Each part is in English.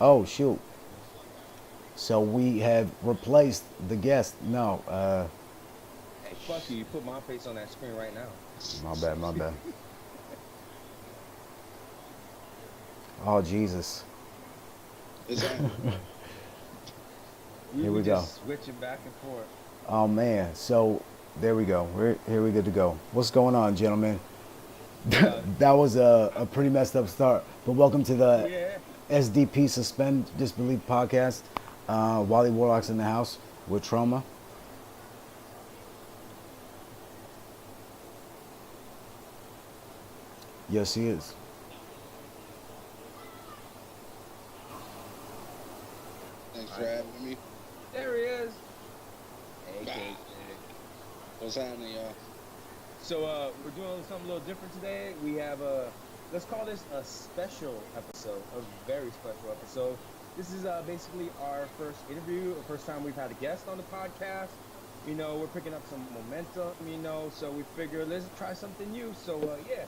Oh shoot! So we have replaced the guest. No, Hey, fuck you. You put my face on that screen right now. my bad, my bad. Oh Jesus! Is that We Here we we go. just switching back and forth. Oh man! So there we go. We're here. We good to go. What's going on, gentlemen? Uh, That was a pretty messed up start. But welcome to the yeah. SDP Suspend Disbelief podcast. Wally Warlock's in the house with trauma. Yes, he is. thanks All for right. having me. There he is. Hey, Bah. KJ. What's happening, y'all? So we're doing something a little different today. We have let's call this a special episode, a very special episode. This is basically our first interview, the first time we've had a guest on the podcast. You know, we're picking up some momentum, so we figure let's try something new. So yeah,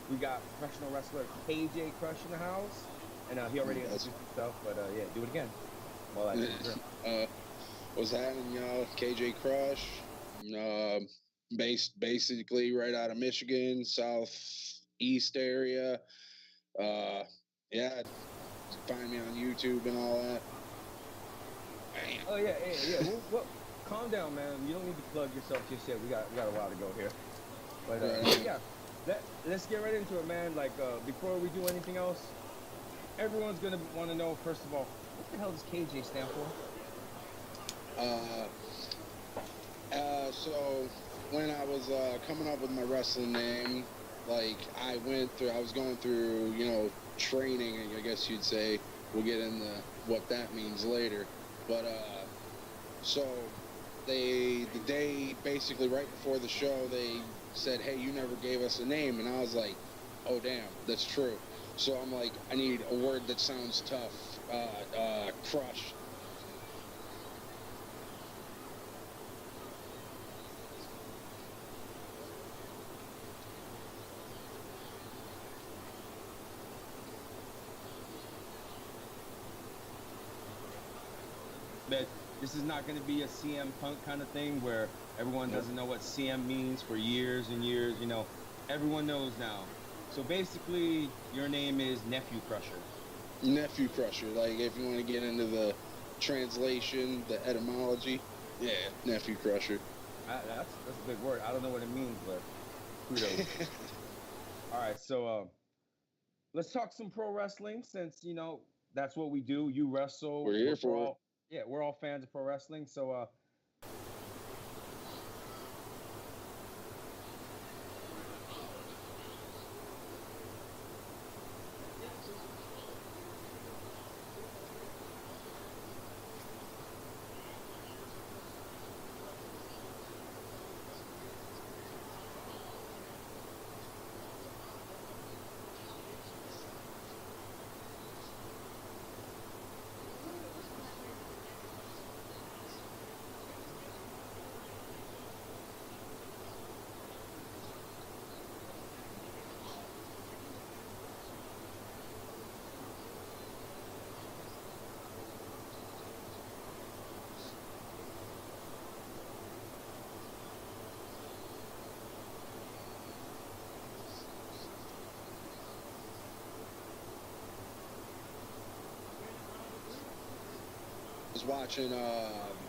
we got professional wrestler KJ Crush in the house, and he already That's introduced himself, but yeah, do it again. While I take a drink. what's happening, y'all? KJ Crush, uh, based basically right out of Michigan, southeast area. Uh, yeah, find me on YouTube and all that. Bam. Oh yeah. Well, calm down, man. You don't need to plug yourself just yet. We got a while to go here. But Right. yeah, let's get right into it, man. Like before we do anything else, everyone's gonna want to know first of all, what the hell does KJ stand for? Uh, so when I was coming up with my wrestling name, like I was going through, training, I guess you'd say. We'll get into what that means later. But so the day basically right before the show, they said, "Hey, you never gave us a name," and I was like, "Oh, damn, that's true." So I'm like, I need a word that sounds tough. Crush. But this is not gonna be a CM Punk kind of thing where everyone doesn't know what CM means for years and years. Everyone knows now. So basically, your name is Nephew Crusher. Nephew Crusher. Like, if you want to get into the translation, the etymology, yeah, Nephew Crusher. That's a big word. I don't know what it means, but kudos. All right, so let's talk some pro wrestling since that's what we do. You wrestle. We're here for it. We're all fans of pro wrestling. So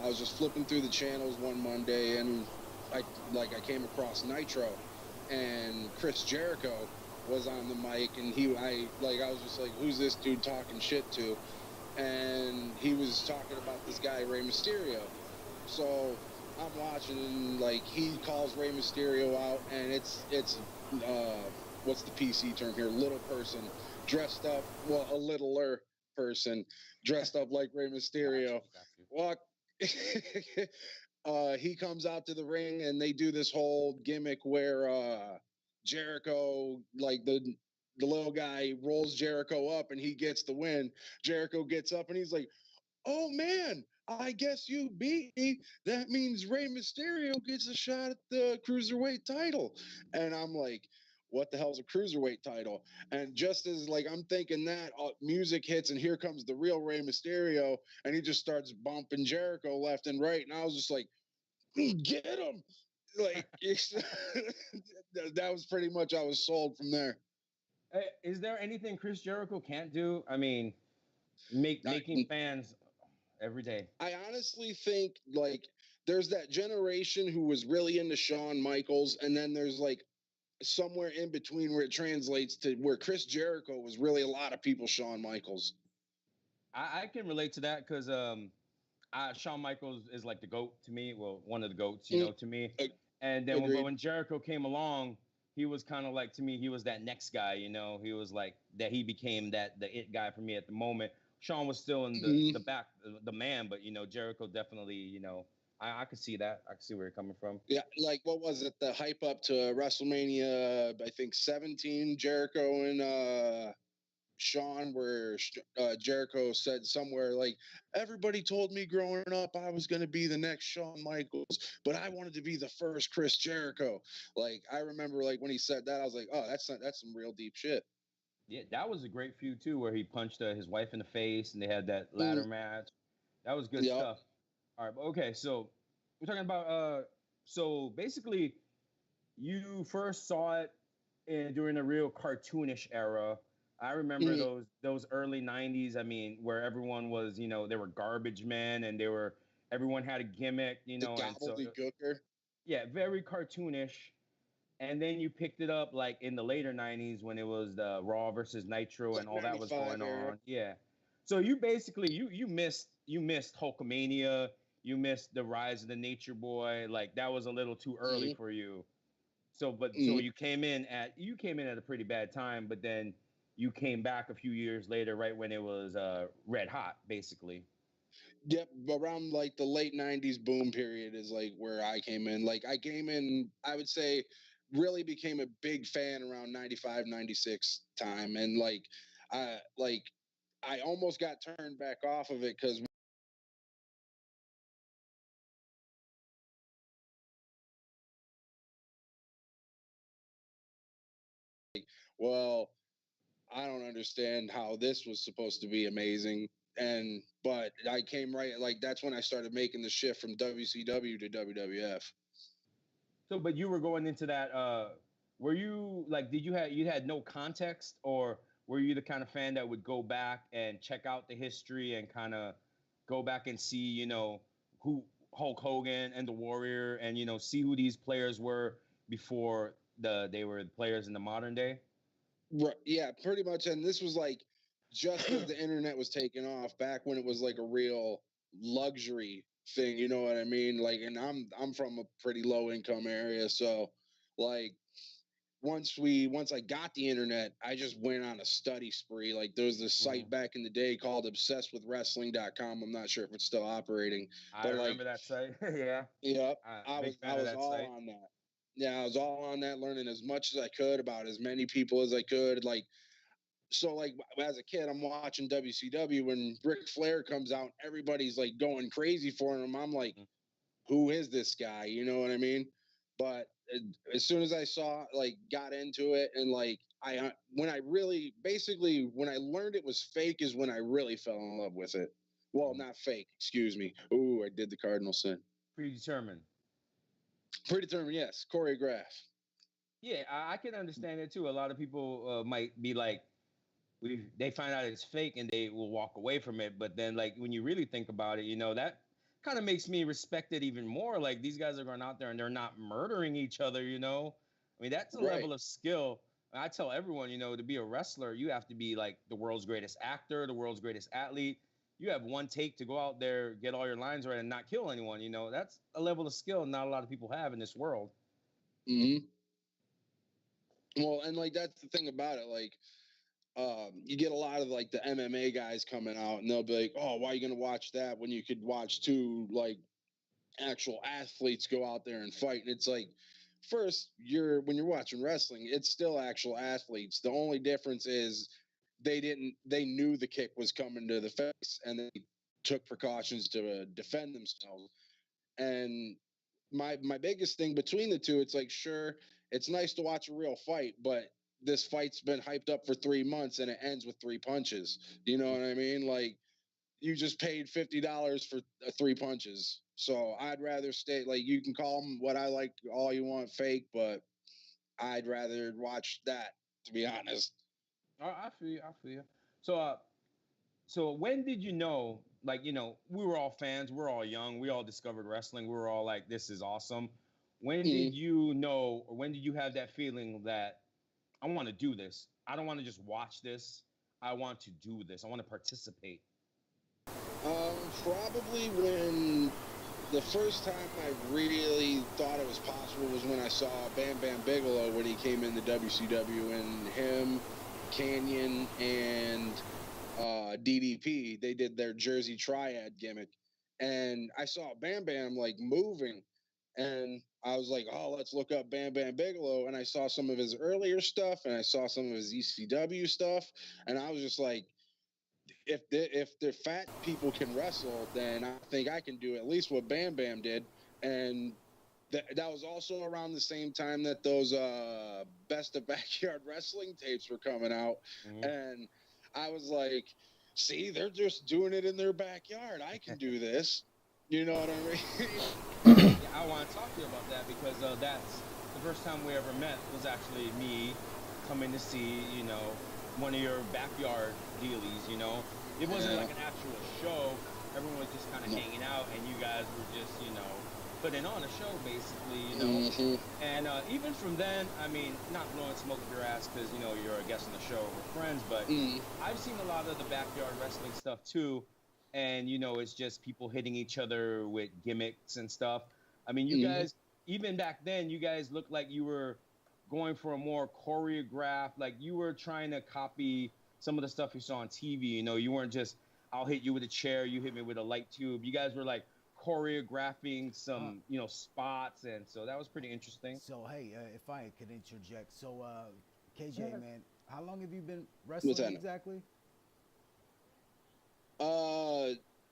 I was just flipping through the channels one Monday, and I came across Nitro, and Chris Jericho was on the mic, and I was just like, who's this dude talking shit to? And he was talking about this guy Rey Mysterio. So I'm watching, and like he calls Rey Mysterio out, and it's what's the PC term here? Little person dressed up, well, a littler person dressed up like Rey Mysterio. got you. Walk. He comes out to the ring, and they do this whole gimmick where Jericho, like the little guy, rolls Jericho up, and he gets the win. Jericho gets up, and he's like, "Oh man, I guess you beat me. That means Rey Mysterio gets a shot at the cruiserweight title. And I'm like, what the hell's a cruiserweight title? And just as like I'm thinking that music hits and here comes the real Rey Mysterio, and he just starts bumping Jericho left and right. And I was just like, get him. Like that was pretty much I was sold from there. Is there anything Chris Jericho can't do? I mean, making fans every day. I honestly think like there's that generation who was really into Shawn Michaels, and then there's like somewhere in between where it translates to where Chris Jericho was really a lot of people Shawn Michaels. I can relate to that because Shawn Michaels is like the GOAT to me. Well, one of the GOATs, to me. And then when Jericho came along, he was kind of like, to me, he was that next guy, he was like that. He became the it guy for me at the moment. Shawn was still in the back, the man, but Jericho definitely, I could see that. I could see where you're coming from. Yeah, like what was it? The hype up to WrestleMania, I think 17, Jericho and Shawn, where Jericho said somewhere like, everybody told me growing up I was going to be the next Shawn Michaels, but I wanted to be the first Chris Jericho. Like I remember like when he said that, I was like, oh, that's some real deep shit. Yeah, that was a great feud too, where he punched his wife in the face, and they had that ladder match. That was good stuff. All right, okay, so we're talking about so basically, you first saw it during a real cartoonish era. I remember those early '90s. I mean, where everyone was, they were garbage men, and everyone had a gimmick, The and so gobbledygooker. yeah, very cartoonish. And then you picked it up like in the later '90s when it was the Raw versus Nitro and all that was going on. Yeah. So you basically you missed Hulkamania, you missed the rise of the Nature Boy. Like that was a little too early for you. So so you came in at a pretty bad time, but then you came back a few years later, right when it was red hot, basically. Yep, around like the late 90s boom period is like where I came in. Like I came in, I would say really became a big fan around 95, 96 time. And like I almost got turned back off of it because well, I don't understand how this was supposed to be amazing. But I came right like that's when I started making the shift from WCW to WWF. So, but you were going into that. Were you like? Did you had no context, or were you the kind of fan that would go back and check out the history and kind of go back and see, who Hulk Hogan and the Warrior, and see who these players were before they were players in the modern day? Right, yeah, pretty much. And this was like just as the internet was taking off, back when it was like a real luxury thing. You know what I mean? Like, and I'm from a pretty low income area, so like once I got the internet, I just went on a study spree. Like there was this site back in the day called obsessedwithwrestling.com. I'm not sure if it's still operating. I remember that site. Yeah. Yep. I Big fan of was that all site. on that. Yeah, I was all on that, learning as much as I could about as many people as I could. Like so like as a kid, I'm watching WCW when Ric Flair comes out, everybody's like going crazy for him. I'm like, who is this guy? You know what I mean? But as soon as I got into it, and like when I learned it was fake is when I really fell in love with it. Well, not fake, excuse me. Ooh, I did the cardinal sin. Predetermined. Predetermined, yes. Choreograph. Yeah, I can understand it too. A lot of people might be like, they find out it's fake and they will walk away from it. But then, like, when you really think about it, that kind of makes me respect it even more. Like, these guys are going out there and they're not murdering each other, I mean, that's a level of skill. I tell everyone, to be a wrestler, you have to be like the world's greatest actor, the world's greatest athlete. You have one take to go out there, get all your lines right, and not kill anyone. That's a level of skill not a lot of people have in this world. Well, and like that's the thing about it. Like, you get a lot of like the MMA guys coming out, and they'll be like, "Oh, why are you going to watch that when you could watch two like actual athletes go out there and fight?" And it's like, first, when you're watching wrestling, it's still actual athletes. The only difference is they knew the kick was coming to the face and they took precautions to defend themselves. And my biggest thing between the two, it's like, sure, it's nice to watch a real fight, but this fight's been hyped up for 3 months and it ends with 3 punches. You know what I mean? Like, you just paid $50 for 3 punches. So I'd rather stay. Like, you can call them what I like all you want, fake, but I'd rather watch that, to be honest. I feel you. I feel you. So, so when did you know? Like, we were all fans. We're all young. We all discovered wrestling. We were all like, "This is awesome." When did Mm. you know, or when did you have that feeling that I want to do this? I don't want to just watch this. I want to do this. I want to participate. Probably when the first time I really thought it was possible was when I saw Bam Bam Bigelow when he came in the WCW, and him, Canyon, and DDP. They did their Jersey Triad gimmick, and I saw Bam Bam like moving, and I was like, "Oh, let's look up Bam Bam Bigelow." And I saw some of his earlier stuff, and I saw some of his ECW stuff, and I was just like, if the fat people can wrestle, then I think I can do at least what Bam Bam did. And that was also around the same time that those best of backyard wrestling tapes were coming out. Mhm. And I was like, see, they're just doing it in their backyard. I can do this. You know what I mean? Yeah, I want to talk to you about that because that's the first time we ever met was actually me coming to see, one of your backyard dealies, It wasn't Yeah. like an actual show. Everyone was just kind of No. hanging out, and you guys were just, putting on a show, basically, Mhm. And even from then, I mean, not blowing smoke up your ass because, you're a guest on the show, we're friends, but Mm. I've seen a lot of the backyard wrestling stuff too. And, it's just people hitting each other with gimmicks and stuff. I mean, you Mhm. guys, even back then, you guys looked like you were going for a more choreographed, like you were trying to copy some of the stuff you saw on TV. You weren't just, I'll hit you with a chair, you hit me with a light tube. You guys were like choreographing some, spots. And so that was pretty interesting. So hey, if I could interject, so KJ, man, how long have you been What's wrestling that? exactly?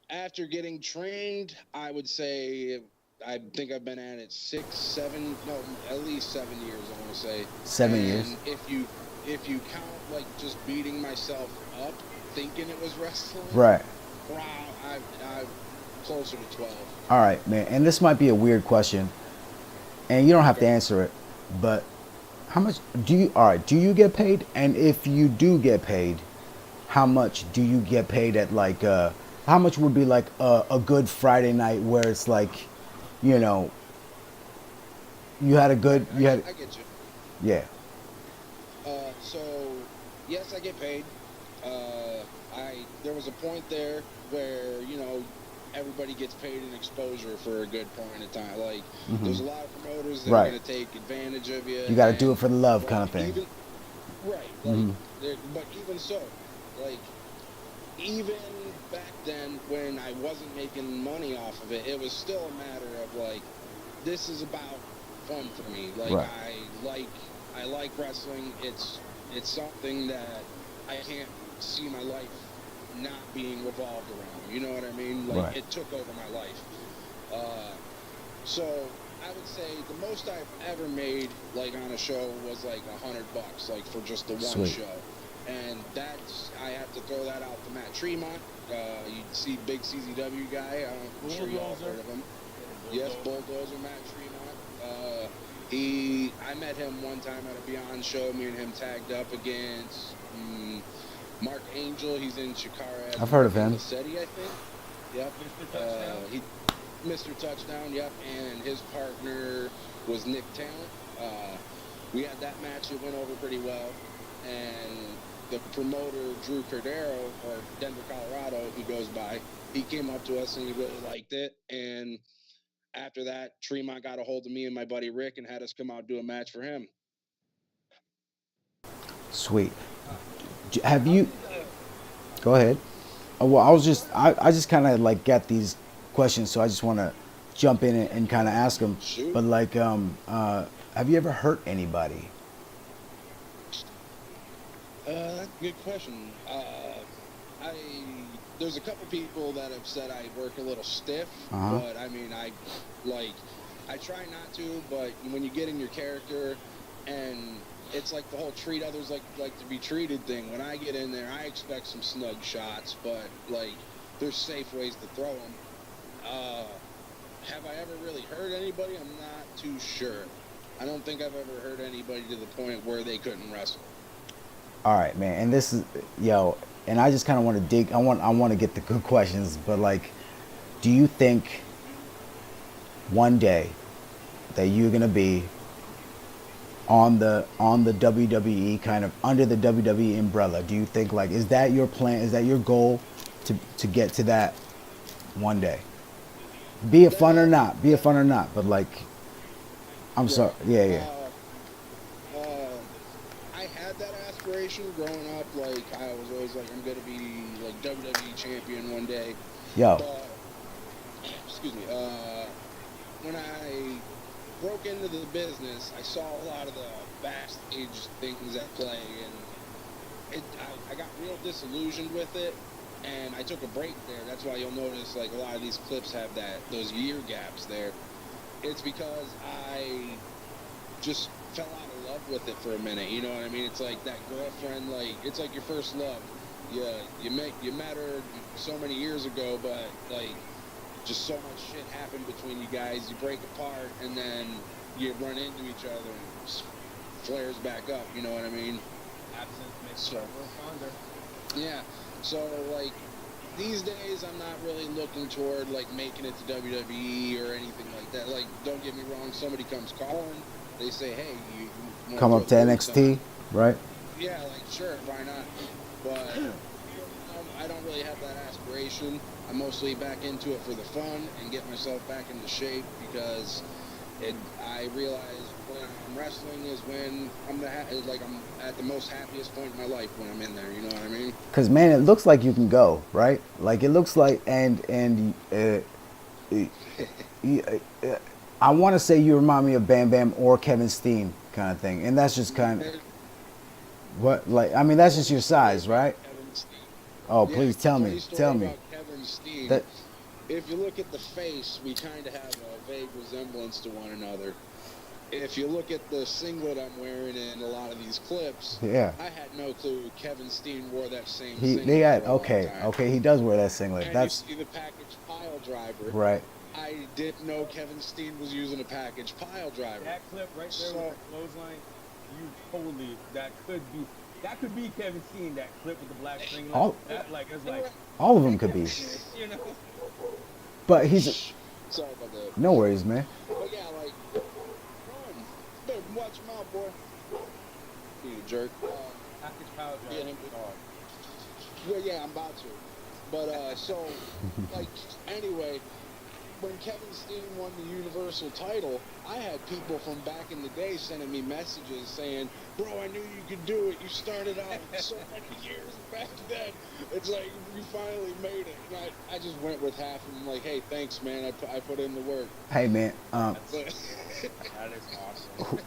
After getting trained, I would say I think I've been at it 6, 7, no, at least 7 years. I want to say 7 years. And if you count like just beating myself up, thinking it was wrestling, Right. wow, I'm closer to 12. All right, man. And this might be a weird question, and you don't have to Okay. answer it, but how much do you? All right, do you get paid? And if you do get paid, how much do you get paid at like? How much would be like a good Friday night where it's like, you know, you had a good, I you had, get, I get you. yeah, So yes, I get paid. There was a point there where everybody gets paid in exposure for a good point of time. Like there's a lot of promoters that are Right. going to take advantage of you. you got to do it and, for the love, kind like, of thing. Even right, like but even so, like even back then when I wasn't making money off of it, it was still a matter of like this is about fun for me. Like Right. I like wrestling. It's something that I can't see my life not being revolved around. You know what I mean? Like Right. it took over my life. So I would say the most I've ever made like on a show was like $100, like for just the one Sweet. show. And that's I have to throw that out to Matt Tremont. You see big CZW guy. I'm sure you all Bulldozer. heard of him. Yes, Bulldozer Matt Tremont. I met him one time at a Beyond show. Me and him tagged up against Mark Angel. He's in Chikara. I've heard of him. City, I think. Yep. Mr. Touchdown. Mr. Touchdown. Yep. And his partner was Nick Talent. We had that match. It went over pretty well. And the promoter Drew Cordero, or Denver, Colorado, he goes by. He came up to us and he really liked it. And after that, Tremont got a hold of me and my buddy Rick and had us come out and do a match for him. Sweet. Have you? Go ahead. Well, I just kind of like get these questions, so I just want to jump in and kind of ask them. Shoot. But like, have you ever hurt anybody? That's a good question. there's a couple people that have said I work a little stiff, Uh-huh. but I mean, like, I try not to, but when you get in your character, and it's like the whole treat others like to be treated thing. When I get in there, I expect some snug shots, but like, there's safe ways to throw them. Have I ever really hurt anybody? I'm not too sure. I don't think I've ever hurt anybody to the point where they couldn't wrestle. All right, man. And this is, yo, and I just kind of want to dig. I want to get the good questions, but like, do you think one day that you're gonna be on the WWE, kind of under the WWE umbrella? Do you think, like, is that your plan? Is that your goal to get to that one day? Be it fun or not, be it fun or not, but like, I'm sorry. Yeah, yeah. I had that aspiration growing up. Like, I was always like, I'm gonna be like WWE champion one day. Yo, But excuse me. When I broke into the business, I saw a lot of the backstage things at play, and I got real disillusioned with it, and I took a break there. That's why you'll notice like a lot of these clips have those year gaps there. It's because I just fell out of love with it for a minute. You know what I mean? It's like that girlfriend, like it's like your first love. You met her so many years ago, but like just so much shit happened between you guys. You break apart, and then you run into each other, and it just flares back up. You know what I mean? Absence makes So- the world fonder. Yeah. So like these days, I'm not really looking toward like making it to WWE or anything like that. Like, don't get me wrong. Somebody comes calling, they say, "Hey, you wanna come throw up to the boots NXT, on?" right? Yeah, like sure, why not? But I don't really have that aspiration. I'm mostly back into it for the fun and get myself back into shape because I realize when I'm wrestling is when I'm I'm at the most happiest point in my life when I'm in there. You know what I mean? Cause man, it looks like you can go, right? Like it looks like, and I want to say you remind me of Bam Bam or Kevin Steen kind of thing, and that's just kind of what, like, I mean, that's just your size, right? Kevin Steen. Oh, Yeah, please tell funny me, story tell me. about Kevin Steen. That If you look at the face, we kind of have a vague resemblance to one another. If you look at the singlet I'm wearing in a lot of these clips, Yeah. I had no clue Kevin Steen wore that same he singlet they had for a long okay, time. okay, he does wear that singlet. And That's you see the package pile driver. right. I didn't know Kevin Steen was using a package pile driver. That clip right there So- with the clothesline, you totally that could be Kevin Steen. That clip with the black singlet. All- That like it's like All of them could be, you know. but he's Sorry about that. no worries, man. But yeah, like, run. Better watch him out, boy. You jerk. Package power Yeah, drive. Well, yeah, I'm about to. But, so, like, anyway, when Kevin Steen won the Universal title, I had people from back in the day sending me messages saying, "Bro, I knew you could do it. You started out so many years back then. It's like, you finally made it." And I just went with half of them, like, "Hey, thanks, man. I put in the work." Hey, man. But, That is awesome.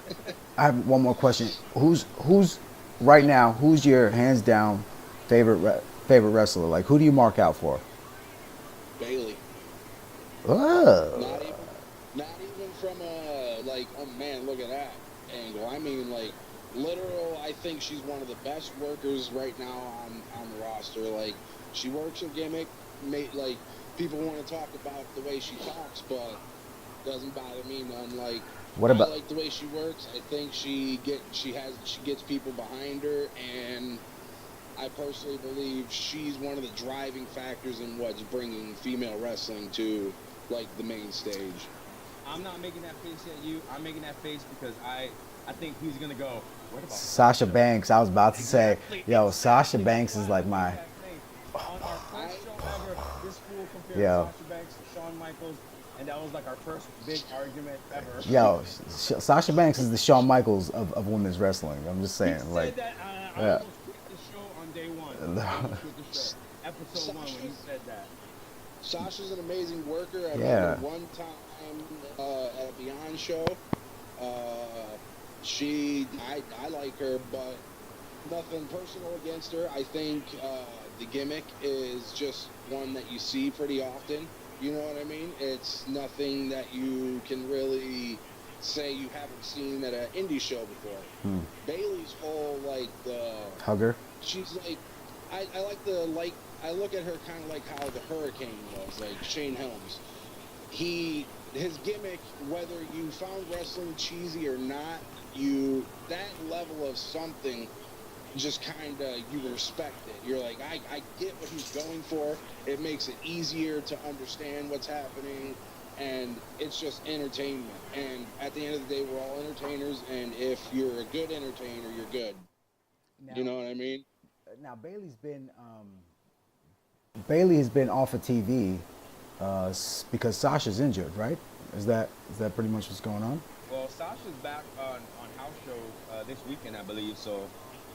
I have one more question. Who's right now? Who's your hands down favorite wrestler? Like, who do you mark out for? Bailey. Oh, Not even from a, like, oh man, look at that angle. I mean, like, literal, I think she's one of the best workers right now on the roster. Like, she works her gimmick, like, people want to talk about the way she talks, but doesn't bother me none. Like, What about- I like the way she works. I think she gets people behind her, and I personally believe she's one of the driving factors in what's bringing female wrestling to, like, the main stage. I'm not making that face at you. I'm making that face because I think he's gonna go. What about Sasha Banks. I was about to say, Exactly, yo, Sasha exactly. Banks is like my. Exact thing. On our first show ever, this fool compared Yeah. Sasha Banks to Shawn Michaels, and that was like our first big argument ever. Yo, Sasha Banks is the Shawn Michaels of women's wrestling. I'm just He saying, said like, that, I yeah. almost quit the show on day one. I almost quit the show. Episode 1 when he said that. Sasha's an amazing worker. I Yeah. met her one time at a Beyond show. I like her, but nothing personal against her. I think the gimmick is just one that you see pretty often. You know what I mean? It's nothing that you can really say you haven't seen at an indie show before. Bailey's whole like the Hugger. she's like I like the like I look at her kind of like how the Hurricane was, like Shane Helms. His gimmick, whether you found wrestling cheesy or not, you that level of something just kind of you respect it. You're like, I get what he's going for. It makes it easier to understand what's happening, and it's just entertainment. And at the end of the day, we're all entertainers, and if you're a good entertainer, you're good. You Now, know what I mean? now Bailey has been off of TV because Sasha's injured, right? Is that pretty much what's going on? Well, Sasha's back on house shows this weekend, I believe. So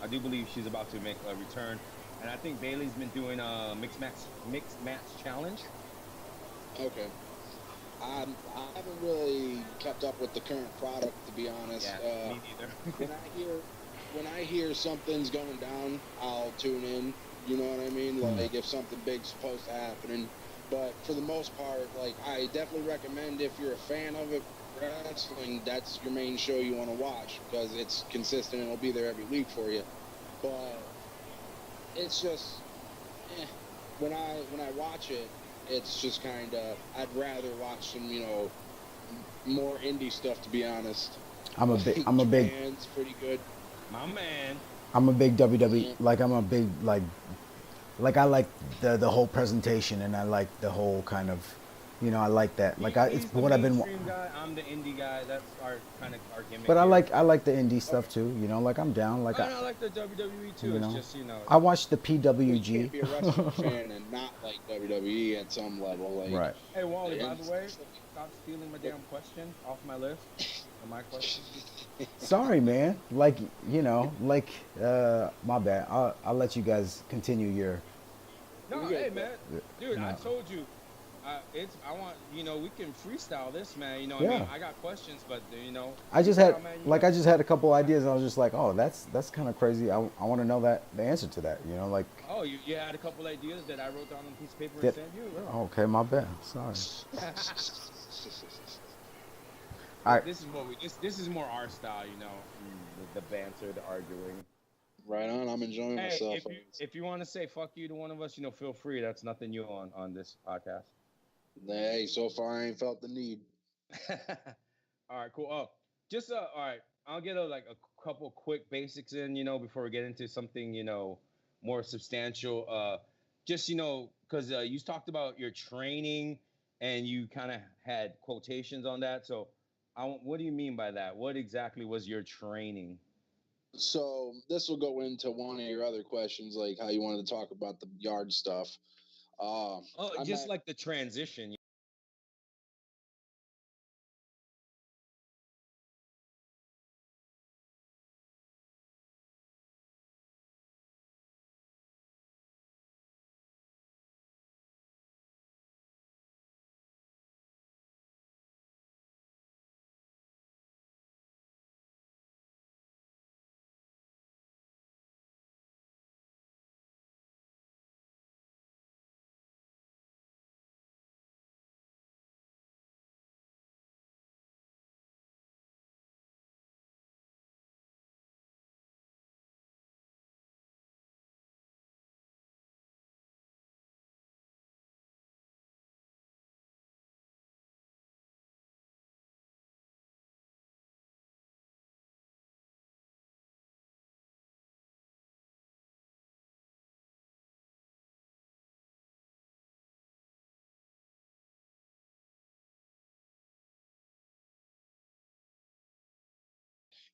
I do believe she's about to make a return. And I think Bailey's been doing a mixed match challenge. Okay. I haven't really kept up with the current product, to be honest. Yeah, me neither. when I hear when I hear something's going down, I'll tune in. You know what I mean? Like if something big's supposed to happen. But for the most part, like I definitely recommend if you're a fan of it, wrestling, that's your main show you want to watch because it's consistent and it'll be there every week for you. But it's just when I watch it, it's just kind of I'd rather watch some more indie stuff, to be honest. I'm a big, Like I'm a big, Japan's pretty good. My man. I'm a big WWE. Yeah. Like I'm a big like I like the whole presentation and I like the whole kind of, I like that. Like it's He's the what I've been. mainstream guy. I'm the indie guy. That's our kind of our gimmick. But I here. like the indie stuff too. Like I'm down. Like I like the WWE too. you It's know, just I watched the You PWG. can't be a wrestling fan and not like WWE at some level. Like, Right. Hey Wally, by and- the way, stop stealing my damn question off my list. Or my question. Sorry, man. Like my bad. I'll let you guys continue your. No, You're good, hey bro. man, dude, I No. told you, I want we can freestyle this, man. I Yeah. mean, I got questions, but I just had freestyle, man, I just had a couple ideas. And I was just like, oh, that's kind of crazy. I want to know the answer to that. Like. Oh, you had a couple ideas that I wrote down on a piece of paper That- and sent you. Okay, my bad. Sorry. All right. This is what this is more our style, the banter, the arguing. Right on. I'm enjoying Hey, myself. if you want to say fuck you to one of us, feel free. That's nothing new on this podcast. Hey, so far I ain't felt the need. All right, cool. Oh, just all right. I'll get a couple quick basics in, before we get into something, more substantial. Just because you talked about your training and you kind of had quotations on that. So, what do you mean by that? What exactly was your training? So this will go into one of your other questions, like how you wanted to talk about the yard stuff. Oh, I'm just at, like the transition.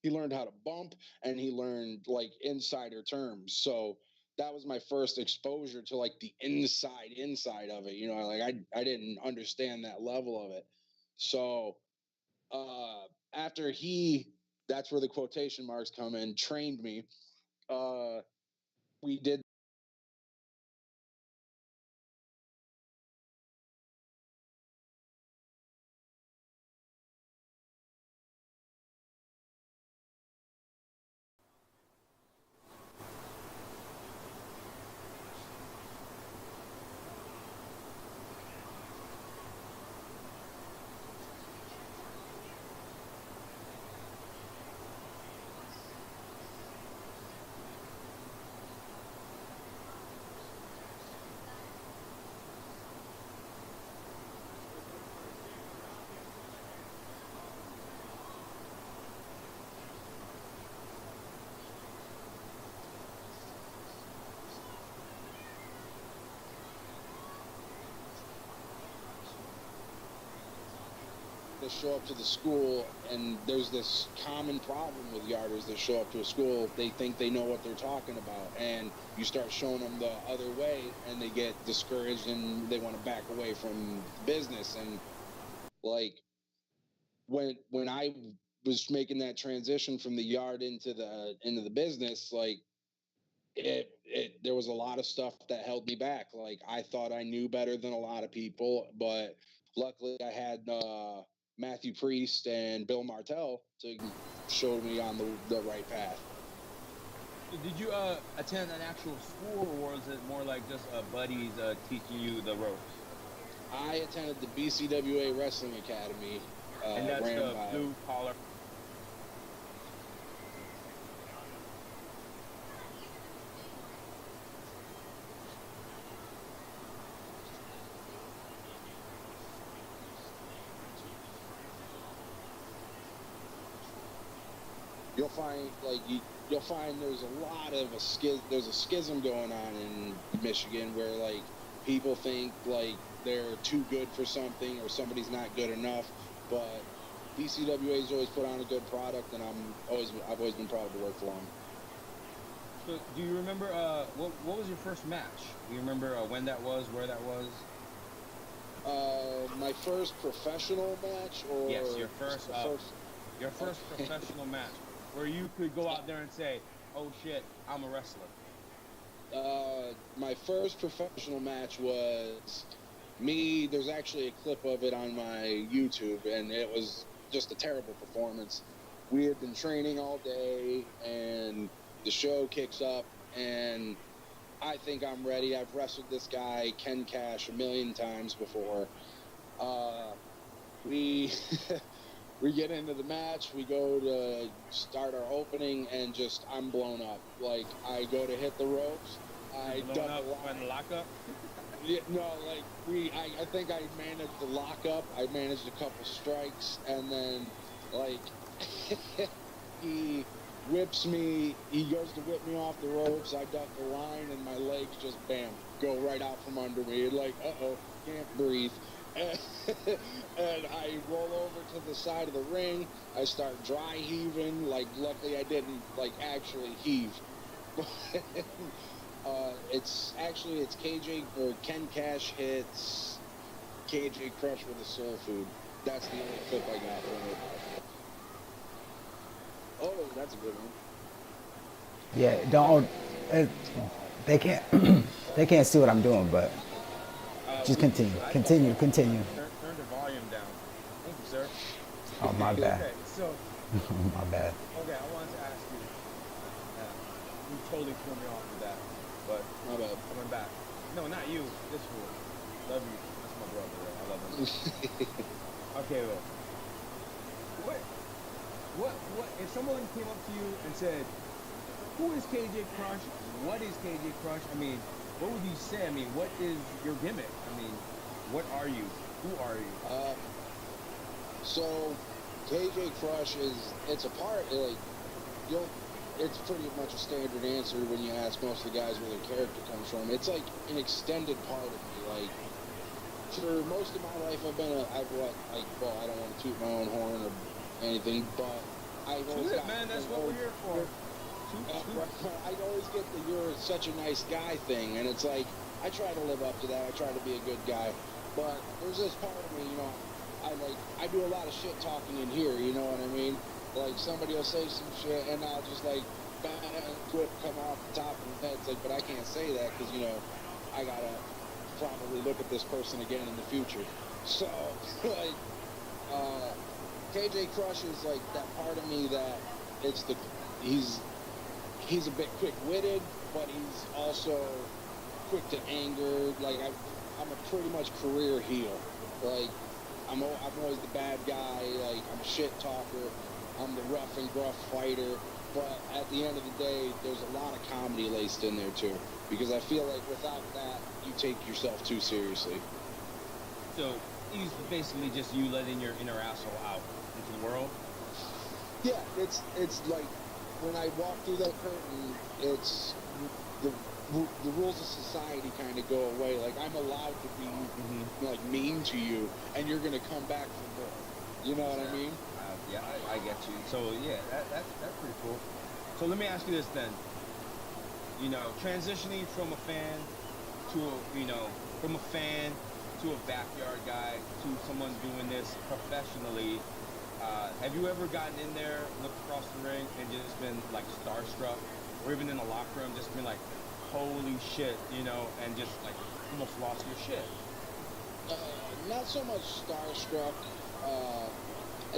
he learned how to bump and he learned like insider terms. So that was my first exposure to like the inside of it. Like I didn't understand that level of it. So after that's where the quotation marks come in, trained me. We did. that show up to the school, and there's this common problem with yarders that show up to a school. They think they know what they're talking about, and you start showing them the other way, and they get discouraged and they want to back away from business. And like when I was making that transition from the yard into the business, like there was a lot of stuff that held me back. Like I thought I knew better than a lot of people, but luckily I had Matthew Priest and Bill Martell to show me on the right path. Did you attend an actual school, or was it more like just buddies teaching you the ropes? I attended the BCWA Wrestling Academy. And that's the blue collar. You'll find there's a lot of there's a schism going on in Michigan where like people think like they're too good for something or somebody's not good enough, but BCWA's always put on a good product, and I've always been proud to work for them. So, do you remember what was your first match? Do you remember when that was, where that was? My first professional match, or yes, your first professional match, where you could go out there and say, "Oh shit, I'm a wrestler." My first professional match was me. There's actually a clip of it on my YouTube, and it was just a terrible performance. We had been training all day, and the show kicks up, and I think I'm ready. I've wrestled this guy, Ken Cash, 1,000,000 times before. We we get into the match. We go to start our opening, and just I'm blown up. Like I go to hit the ropes. I double lock up. Yeah, no, like I think I managed the lock up. I managed a couple strikes, and then like he whips me. He goes to whip me off the ropes. I duck the line, and my legs just bam go right out from under me. Like can't breathe. And I roll over to the side of the ring. I start dry heaving. Like luckily I didn't like actually heave. It's KJ or Ken Cash hits KJ Crush with a soul food. That's the only clip I got from it. Oh, that's a good one. Yeah, don't. They can't. They can't see what I'm doing, but just continue. Continue. Turn the volume down. Thank you, sir. Oh, my bad. Okay, so. My bad. Okay, I wanted to ask you. You totally threw me off with that, but My bad. coming back. No, not you. This fool. Love you. That's my brother. Right? I love him. Okay, well. What? If someone came up to you and said, "Who is KJ Crush? What is KJ Crush?" I mean, what would you say? I mean, what is your gimmick? I mean, what are you? Who are you? So KJ Crush it's a part like it's pretty much a standard answer when you ask most of the guys where their character comes from. It's like an extended part of me. Like for most of my life, I don't want to toot my own horn or anything, but I've always got, man, that's what we're here for. I always get the "you're such a nice guy" thing, and it's like I try to live up to that. I try to be a good guy, but there's this part of me, I do a lot of shit talking in here. You know what I mean? Like somebody will say some shit, and I'll just like quit come off the top of the head. It's like, but I can't say that because I gotta probably look at this person again in the future. So like. KJ Crush is like that part of me that he's a bit quick-witted, but he's also quick to anger. Like I'm a pretty much career heel. Like I'm always the bad guy. Like I'm a shit talker. I'm the rough and gruff fighter. But at the end of the day, there's a lot of comedy laced in there too. Because I feel like without that, you take yourself too seriously. So he's basically just you letting your inner asshole out into the world. Yeah, it's like when I walk through that curtain, it's the rules of society kind of go away. Like I'm allowed to be like mean to you, and you're gonna come back for more. You know what I mean? Yeah, I get you. So yeah, that's pretty cool. So let me ask you this then. Transitioning from a fan from a fan to a backyard guy to someone doing this professionally. Have you ever gotten in there, looked across the ring, and just been like starstruck, or even in the locker room, just been like, "Holy shit," and just like almost lost your shit? Not so much starstruck.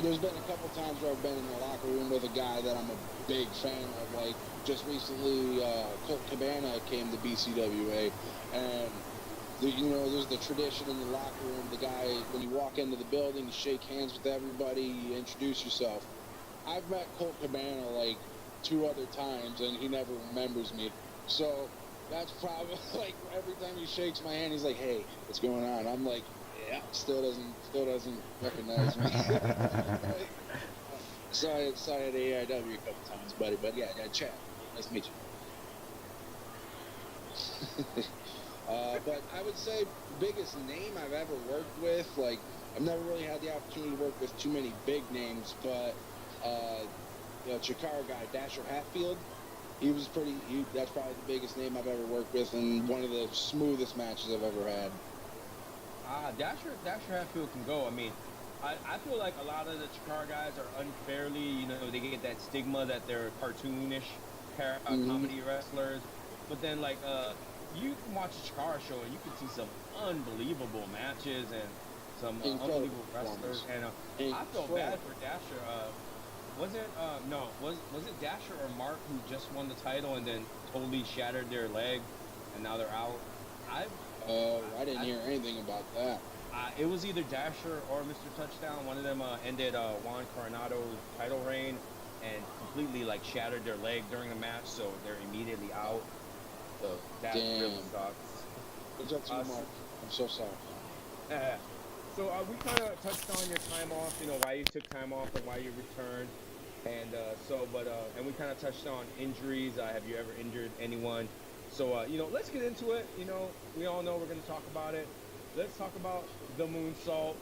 There's been a couple times where I've been in the locker room with a guy that I'm a big fan of. Like just recently, Colt Cabana came to BCWA, and there's the tradition in the locker room. The guy, when you walk into the building, you shake hands with everybody, you introduce yourself. I've met Colt Cabana like 2 other times, and he never remembers me. So that's probably like every time he shakes my hand, he's like, "Hey, what's going on?" I'm like, "Yeah," still doesn't recognize me. Saw you at AIW a couple times, buddy. But yeah, Chad, nice to meet you. But I would say biggest name I've ever worked with, like I've never really had the opportunity to work with too many big names, but Chikara guy Dasher Hatfield, that's probably the biggest name I've ever worked with, and one of the smoothest matches I've ever had. Dasher Hatfield can go. I mean, I feel like a lot of the Chikara guys are unfairly, they get that stigma that they're cartoonish Mm-hmm. comedy wrestlers. But then, like, you can watch a Chikara show and you can see some unbelievable matches and some Incredible unbelievable wrestlers. performance. And I felt bad Incredible. for Dasher. Was it no was it Dasher or Mark who just won the title and then totally shattered their leg and now they're out? I've Oh, I didn't I, hear anything about that. it was either Dasher or Mr. Touchdown. One of them ended Juan Coronado's title reign and completely like shattered their leg during the match, so they're immediately out. So that really Damn. sucks. What's up to you, Uh, Mark? I'm so sorry. so we kind of touched on your time off, why you took time off and why you returned, and and we kind of touched on injuries. Have you ever injured anyone? So let's get into it. We all know we're going to talk about it. Let's talk about the moonsault.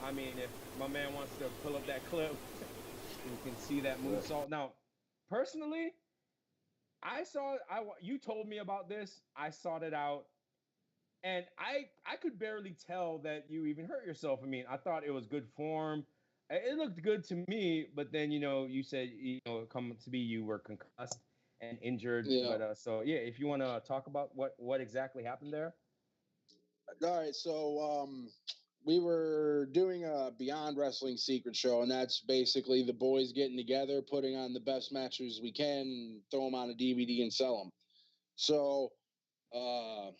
I mean, if my man wants to pull up that clip, we can see that moonsault. Now, personally, you told me about this. I sought it out and I could barely tell that you even hurt yourself. I mean, I thought it was good form. It looked good to me, but then you said come to be you were concussed and injured. Yeah. But so yeah, if you want to talk about what exactly happened there. All right, so we were doing a Beyond Wrestling Secret Show, and that's basically the boys getting together, putting on the best matches we can, and throw them on a DVD and sell them. So uh,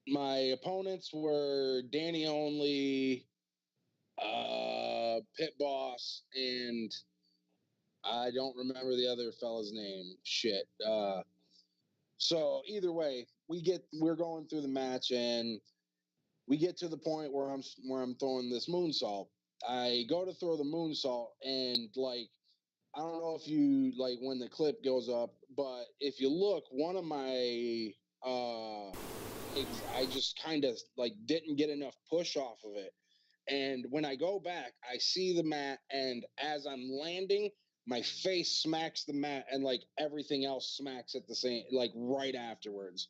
my opponents were Danny Only, Pit Boss, and I don't remember the other fella's name. Shit. So either way, we're going through the match, and we get to the point where I'm throwing this moonsault. I go to throw the moonsault, and like I don't know if you like when the clip goes up, but if you look, one of my I just kind of like didn't get enough push off of it. And when I go back, I see the mat, and as I'm landing, my face smacks the mat, and like everything else smacks at the same, like right afterwards.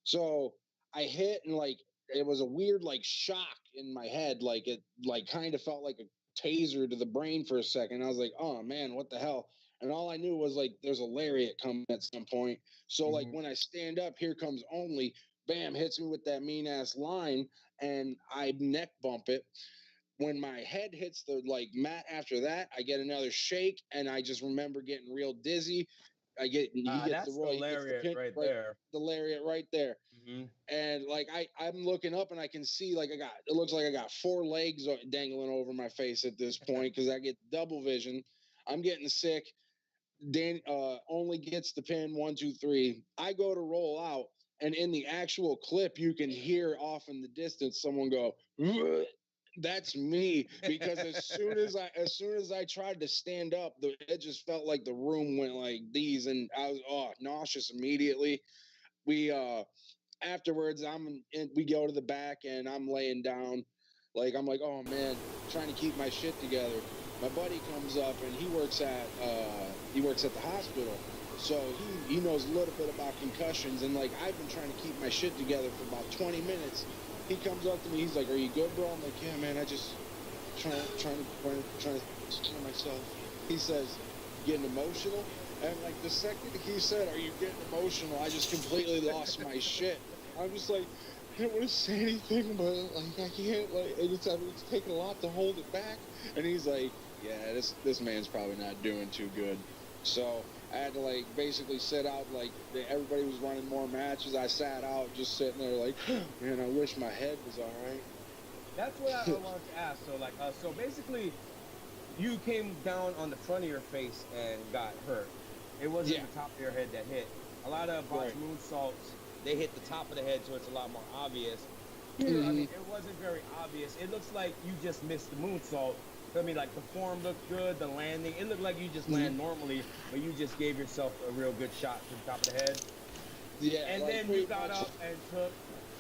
So I hit, and like it was a weird like shock in my head, like it like kind of felt like a taser to the brain for a second. I was like, oh man, what the hell? And all I knew was like there's a lariat coming at some point. So like Mm-hmm. when I stand up, here comes Only, bam, hits me with that mean ass line, and I neck bump it. When my head hits the like mat after that, I get another shake, and I just remember getting real dizzy. That's the He gets the lariat pin right right, there. the lariat right there. Mm-hmm. And like I'm looking up, and I can see like it looks like I got 4 legs dangling over my face at this point because I get double vision. I'm getting sick. Dan Only gets the pin, 1, 2, 3. I go to roll out, and in the actual clip, you can hear off in the distance someone go, "Ugh." That's me, because as soon as I tried to stand up, it just felt like the room went like these, and I was nauseous immediately. We afterwards we go to the back, and I'm laying down. Like I'm like, oh man, trying to keep my shit together. My buddy comes up and he works at the hospital, so he knows a little bit about concussions. And like I've been trying to keep my shit together for about 20 minutes. He comes up to me, he's like, "Are you good, bro?" I'm like, "Yeah, man. I just trying to secure myself." He says, "Getting emotional?" And like the second he said, "Are you getting emotional?" I just completely lost my shit. I'm just like, I don't want to say anything, but like I can't. Like it's taking a lot to hold it back. And he's like, "Yeah, this man's probably not doing too good." So I had to like basically sit out. Like everybody was running more matches. I sat out, just sitting there, like, man, I wish my head was all right. That's what I wanted to ask. So like, so basically, you came down on the front of your face and got hurt. It wasn't Yeah. the top of your head that hit. A lot of botched Right. moonsaults, they hit the top of the head, so it's a lot more obvious. Here, I mean, Mhm. it wasn't very obvious. It looks like you just missed the moonsault. I mean, like the form looked good, the landing. It looked like you just land normally, but you just gave yourself a real good shot to the top of the head. Yeah, And like then you pretty got much up and took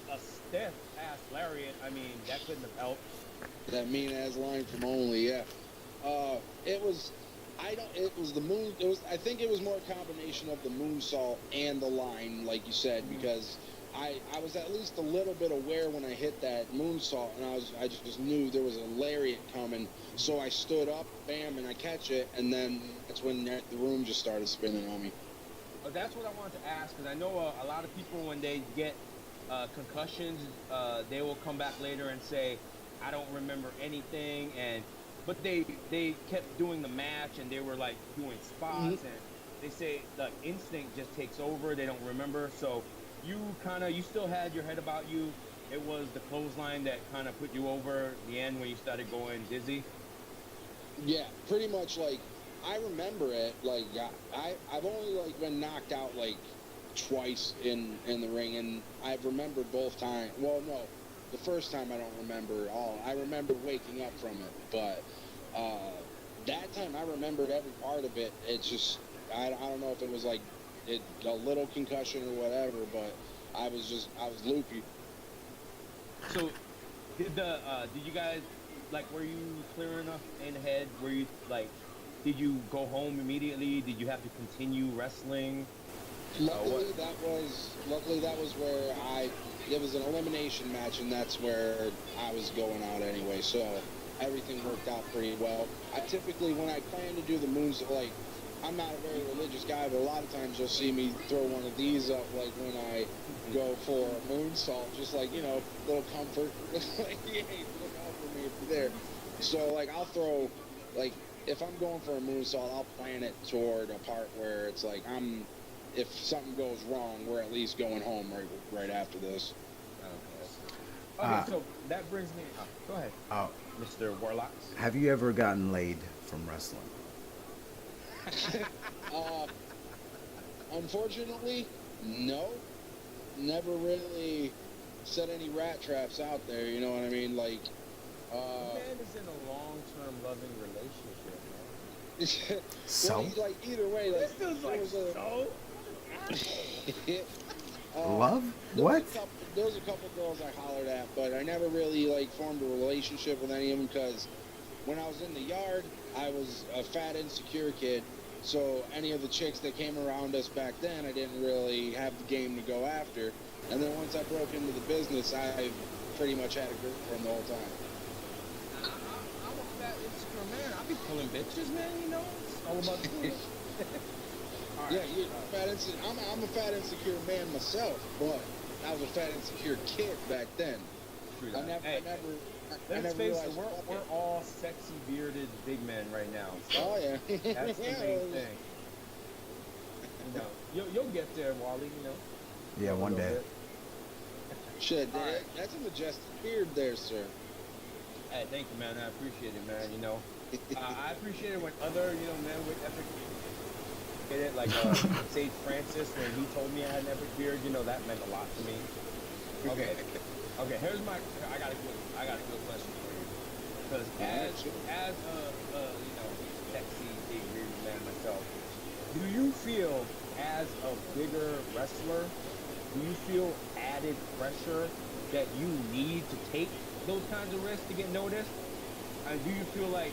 a stiff ass lariat. I mean, that couldn't have helped. that mean ass line from Only. Yeah. It was. I don't. It was the moon. It was. I think it was more a combination of the moonsault and the line, like you said, Mhm. because I was at least a little bit aware when I hit that moonsault, and I just knew there was a lariat coming. So I stood up, bam, and I catch it, and then that's when the room just started spinning on me. That's what I wanted to ask because I know a lot of people when they get concussions, they will come back later and say, "I don't remember anything," and but they kept doing the match and they were like doing Mhm. spots and they say the instinct just takes over. They don't remember, so you still had your head about you. It was the clothesline that kind of put you over the end when you started going dizzy. Yeah, pretty much. Like I remember it. Like I've only like been knocked out like twice in the ring, and I remember both times. Well, no, the first time I don't remember at all. I remember waking up from it, but uh, that time I remembered every part of it. It's just I don't know if it was like a little concussion or whatever, but I was loopy. So did you guys like were you clear enough in the head? Were you like did you go home immediately? Did you have to continue wrestling? What? Luckily that was where it was an elimination match, and that's where I was going out anyway. So everything worked out pretty well. I typically, when I plan to do the moons, like I'm not a very religious guy, but a lot of times you'll see me throw one of these up, like when I go for a moonsault, just like little comfort. Like, hey, look out for me if you're there. So like I'll throw like if I'm going for a moonsault, I'll plan it toward a part where it's like if something goes wrong, we're at least going home right after this. Okay. Okay, Uh, so that brings me. Go ahead, uh, Mr. Warlocks. have you ever gotten laid from wrestling? uh, Unfortunately, no. Never really set any rat traps out there. You know what I mean? Like, The man is in a long-term loving relationship, man. So? like either way, like This dude's there like was a so. Love? there What? was a couple girls I hollered at, but I never really like formed a relationship with any of them because when I was in the yard, I was a fat, insecure kid. So any of the chicks that came around us back then, I didn't really have the game to go after. And then once I broke into the business, I pretty much had a girlfriend the whole time. I'm a fat insecure man. I be pulling bitches, man. You know, it's all about the All Yeah, right. I'm a fat, insecure man myself, but I was a fat, insecure kid back then. True I that. never, Hey, I never, I let's never face it, realized. we're all sexy bearded big men right now. So Oh yeah, that's the main thing. You know, you'll get there, Wally. You know. Yeah, A one little day. bit. shit. All right. That's a majestic beard there, sir. Hey, thank you, man. I appreciate it, man. You know, I appreciate it when other, men with epic get it, like Sage Francis when he told me I had an epic beard. You know, that meant a lot to me. Okay, okay. Here's I got a good question for you. Because as a sexy big bearded man myself, do you feel as a bigger wrestler, do you feel added pressure that you need to take those kinds of risks to get noticed? Do you feel like,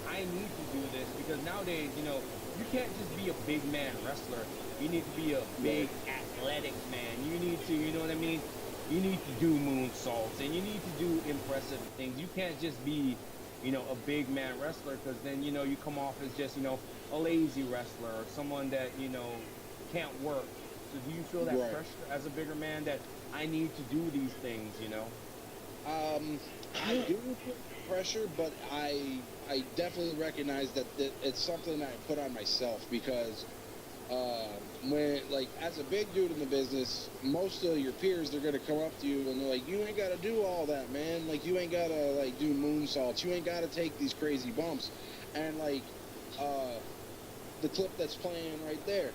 I need to do this? Because nowadays, you can't just be a big man wrestler. You need to be a big athletic man. You need to, you know what I mean? You need to do moonsaults and you need to do impressive things. You can't just be, a big man wrestler, because then, you come off as just, a lazy wrestler or someone that, can't work. So do you feel that Right. pressure as a bigger man that I need to do these things? I do feel pressure, but I definitely recognize that it's something I put on myself because when like as a big dude in the business, most of your peers they're gonna come up to you and they're like, you ain't gotta do all that, man. Like you ain't gotta like do moonsaults. You ain't gotta take these crazy bumps. And like the clip that's playing right there,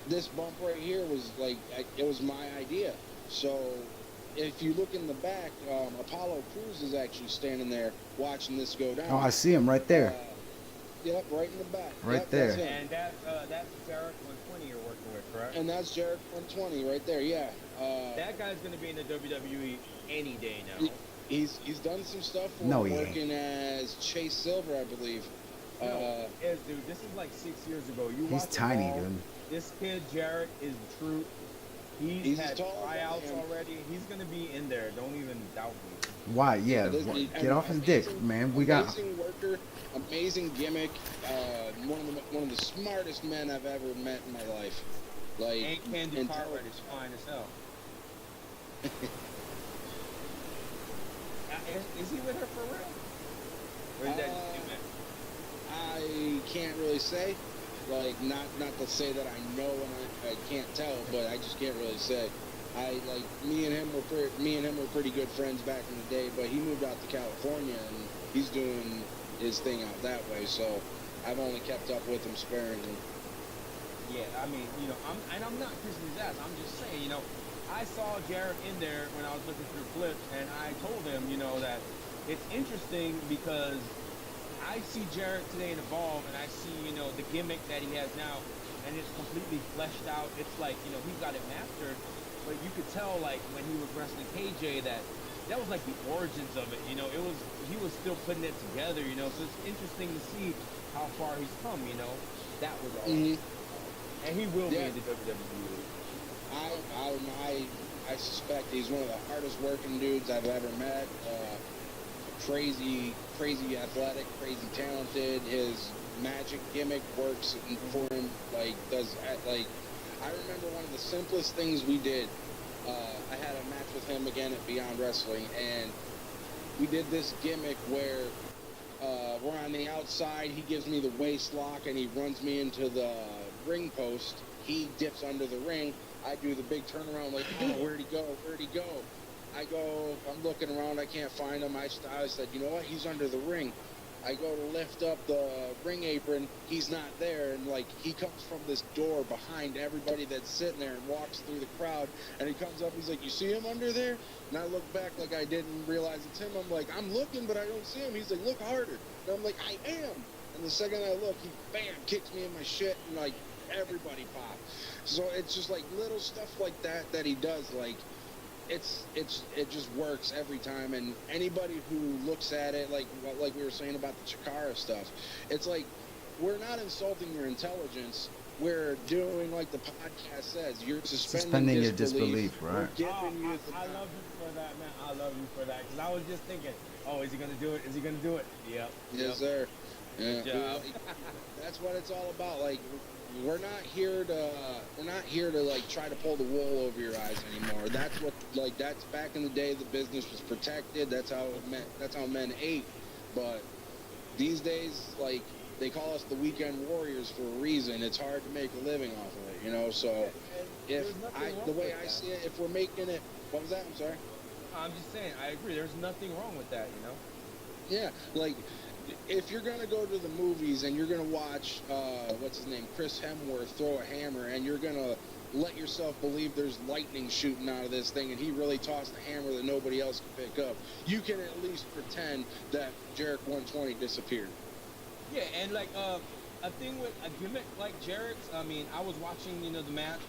this bump right here was like it was my idea. So if you look in the back, Apollo Crews is actually standing there watching this go down. Oh, I see him right there. Yep, right in the back. Right Yep, there. That's him. And that's Jarrett 120 you're working with, correct? And that's Jarrett 120 right there. Yeah. That guy's gonna be in the WWE any day now. He's done some stuff for No, he ain't. working as Chase Silver, I believe. No, dude, this is like 6 years ago. You He's watch tiny, Evolve, dude. This kid Jarrett is the truth. He's as had tall as I tryouts am. already. He's gonna be in there. Don't even doubt me. Why? Yeah, This- get off his dick, amazing- man. We got. amazing worker, amazing gimmick. One of the smartest men I've ever met in my life. Like And Candy intelligent. Cartwright is fine as hell. Is he with her for real? Or is that just gimmick? I can't really say. Like not to say that I know and I can't tell, but I just can't really say. I like me and him were pretty good friends back in the day, but he moved out to California and he's doing his thing out that way. So I've only kept up with him sparingly. Yeah, I mean, I'm not kissing his ass. I'm just saying, I saw Jarrett in there when I was looking through clips, and I told him, that it's interesting because I see Jarrett today in Evolve, and I see, the gimmick that he has now, and it's completely fleshed out. It's like, he's got it mastered, but you could tell, like, when he was wrestling KJ, that was like the origins of it. He was still putting it together. So it's interesting to see how far he's come. That was all. Mhm. And he will be Yeah. in the WWE. I suspect he's one of the hardest working dudes I've ever met. Crazy athletic, crazy talented. His magic gimmick works for him. I remember one of the simplest things we did. I had a match with him again at Beyond Wrestling, and we did this gimmick where we're on the outside. He gives me the waist lock, and he runs me into the ring post. He dips under the ring. I do the big turnaround, like, oh, where'd he go? I'm looking around, I can't find him. I said, you know what? He's under the ring. I go to lift up the ring apron. He's not there. And, like, he comes from this door behind everybody that's sitting there and walks through the crowd. And he comes up, he's like, you see him under there? And I look back like I didn't realize it's him. I'm like, I'm looking, but I don't see him. He's like, look harder. And I'm like, I am. And the second I look, he, bam, kicks me in my shit. And, like, everybody popped. So it's just, like, little stuff like that he does, like, it just works every time, and anybody who looks at it like we were saying about the Chikara stuff, it's like we're not insulting your intelligence. We're doing like the podcast says. You're suspending your disbelief. disbelief, right? We're giving you the I love you for that, man. I love you for that, because I was just thinking, oh, is he gonna do it? Is he gonna do it? Yep. Yes, sir. Yeah. Good job. That's what it's all about. Like, we're not here to like try to pull the wool over your eyes anymore. That's back in the day the business was protected. That's how men ate. But these days, like, they call us the weekend warriors for a reason. It's hard to make a living off of it, So And if there's nothing wrong the way with I that. see it, if we're making it, what was that? I'm sorry. I'm just saying, I agree. There's nothing wrong with that, Yeah, like, if you're gonna go to the movies and you're gonna watch what's his name, Chris Hemsworth throw a hammer, and you're gonna let yourself believe there's lightning shooting out of this thing and he really tossed a hammer that nobody else can pick up, you can at least pretend that Jarrett 120 disappeared. Yeah, and like a thing with a gimmick like Jarrett's, I mean, I was watching, the match,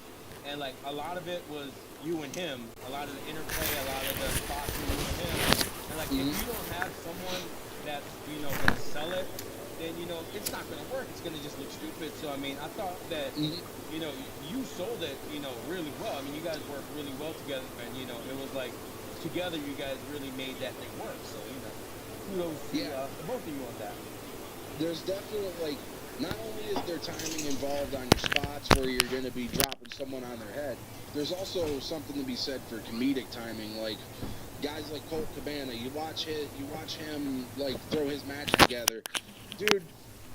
and like a lot of it was you and him, a lot of the interplay, a lot of the spots with you and him. And like, if you don't have someone that's gonna sell it, then it's not gonna work. It's gonna just look stupid. So I mean, I thought that you sold it really well. I mean, you guys worked really well together, and it was like together you guys really made that thing work. So kudos to both of you on that. There's definitely like, not only is there timing involved on your spots where you're going to be dropping someone on their head, there's also something to be said for comedic timing. Like guys like Colt Cabana, you watch him like throw his match together, dude.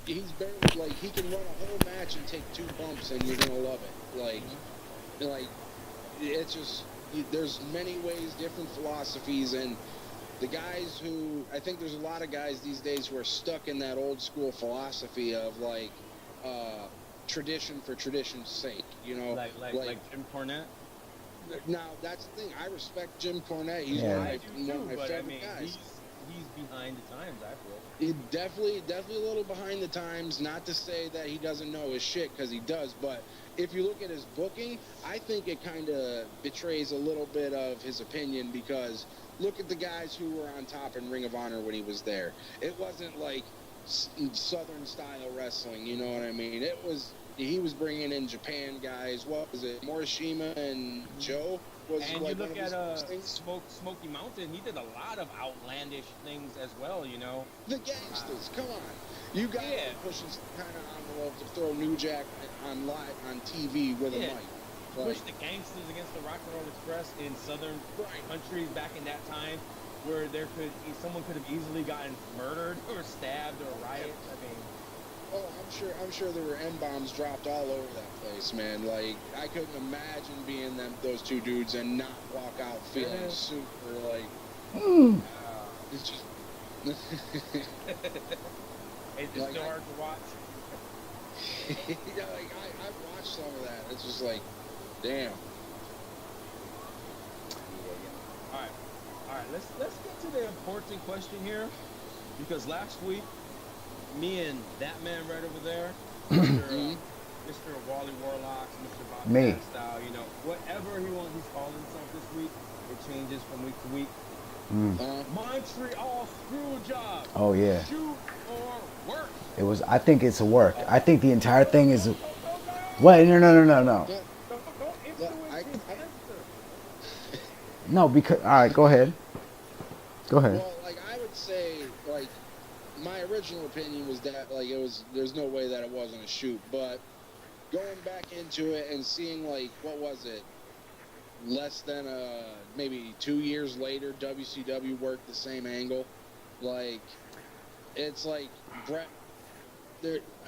He's barely, like, he can run a whole match and take 2 bumps and you're gonna love it. Like it's just, there's many ways, different philosophies, and the guys who, I think there's a lot of guys these days who are stuck in that old school philosophy of like tradition for tradition's sake, like Jim Cornette. Now that's the thing. I respect Jim Cornette. He's Yeah. one of my favorite guys. He's behind the times, I feel. He definitely a little behind the times. Not to say that he doesn't know his shit, because he does. But if you look at his booking, I think it kind of betrays a little bit of his opinion, because look at the guys who were on top in Ring of Honor when he was there. It wasn't like Southern style wrestling, you know what I mean? He was bringing in Japan guys. What was it? Morishima and Joe was and like you look one of at his things. Smoky Mountain. He did a lot of outlandish things as well. The gangsters, come on! You guys are pushing some kind of envelope to throw New Jack on live on TV with a mic. Push the gangsters against the Rock and Roll Express in southern countries back in that time, where someone could have easily gotten murdered or stabbed or rioted. I mean. Oh, I'm sure there were M-bombs dropped all over that place, man. Like, I couldn't imagine being those 2 dudes and not walk out feeling super like. It's just. It's like, still hard to watch. Yeah, like I've watched some of that. It's just like, damn. All right. Let's get to the important question here, because last week, me and that man right over there, Mr. Wally Warlocks, Mr. Bobby Style, whatever he's calling himself this week, it changes from week to week. Montreal Screwjob. Oh yeah. Shoot or work. It was. I think it's a work. I think the entire thing is. What? No. Don't influence his answer. No, because. All right, go ahead. Go ahead. Well, like I would say, like my original opinion was that like there's no way that it wasn't a shoot, but going back into it and seeing like what was it, less than maybe 2 years later, WCW worked the same angle. Like it's like Brett.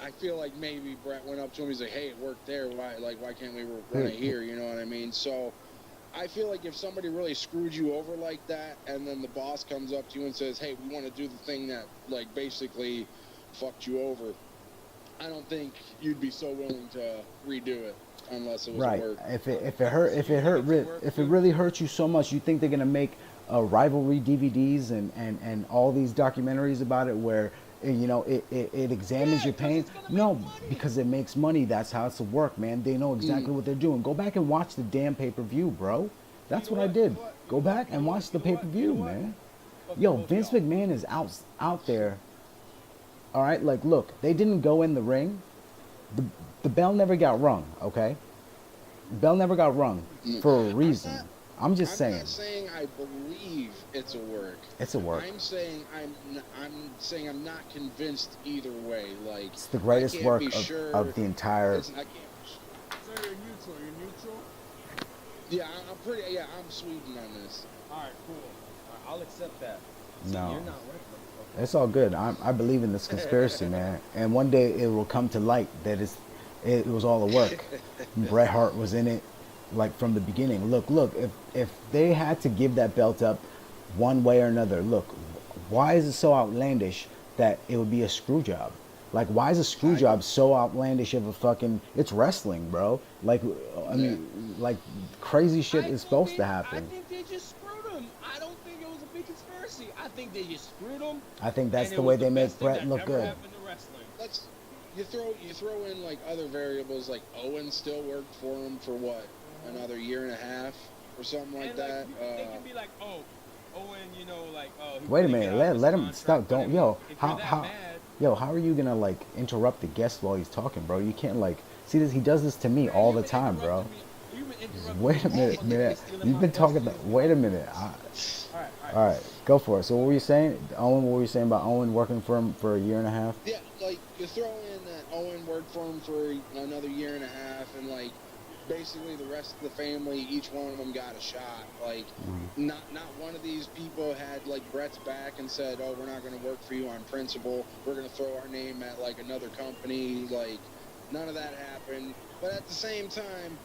I feel like maybe Brett went up to him. He's like, "Hey, it worked there. Why can't we run it here?" You know what I mean? So. I feel like if somebody really screwed you over like that, and then the boss comes up to you and says, "Hey, we want to do the thing that like basically fucked you over," I don't think you'd be so willing to redo it unless it was right. work. If it really hurts you so much, you think they're gonna make rivalry DVDs and all these documentaries about it where it examines your pain? No, because it makes money. That's how it's to work, man. They know exactly what they're doing. Go back and watch the damn pay-per-view, bro. That's what I did. Go back and watch the pay-per-view, man. Yo, Vince McMahon is out there. All right, like, look, they didn't go in the ring. The bell never got rung, okay? The bell never got rung for a reason. I'm saying. I'm not saying I believe it's a work. It's a work. I'm saying I'm not convinced either way. Like it's the greatest work of the entire. So you're neutral. You're neutral. Yeah, I'm pretty. Yeah, I'm Sweden on this. All right, cool. All right, I'll accept that. No. See, you're not working. Okay. It's all good. I believe in this conspiracy, man. And one day it will come to light that it was all a work. Bret Hart was in it. Like from the beginning. Look, if they had to give that belt up one way or another, look, why is it so outlandish that it would be a screw job? Like, why is a screw job so outlandish of a fucking, it's wrestling, bro. Like, I mean, like, crazy shit is supposed to happen. I think they just screwed him. I don't think it was a big conspiracy. I think they just screwed him. I think that's the way they make Bret look good. You throw in like other variables, like Owen still worked for him for what, another year and a half. or something like And like that. they can be like, oh, Owen, you know, like, oh, he Wait a couldn't get minute. out of his Let him contract. stop. But I Don't. mean, Yo. if you're How that how. mad, Yo, how are you gonna like interrupt the guest while he's talking, bro? You can't like see this. He does this to me man, all you've the been time, bro. interrupting me. You've been Just interrupting me wait a all minute, fucking day, man. stealing You've my been talking. questions. Wait a minute. All All right. right, go for it. So what were you saying, Owen? What were you saying about Owen working for him for a year and a half? Yeah, like you throw in that Owen worked for him for another year and a half, and like basically the rest of the family, each one of them got a shot. Like not one of these people had like Brett's back and said, "Oh, we're not going to work for you on principle. We're going to throw our name at like another company." Like none of that happened. But at the same time,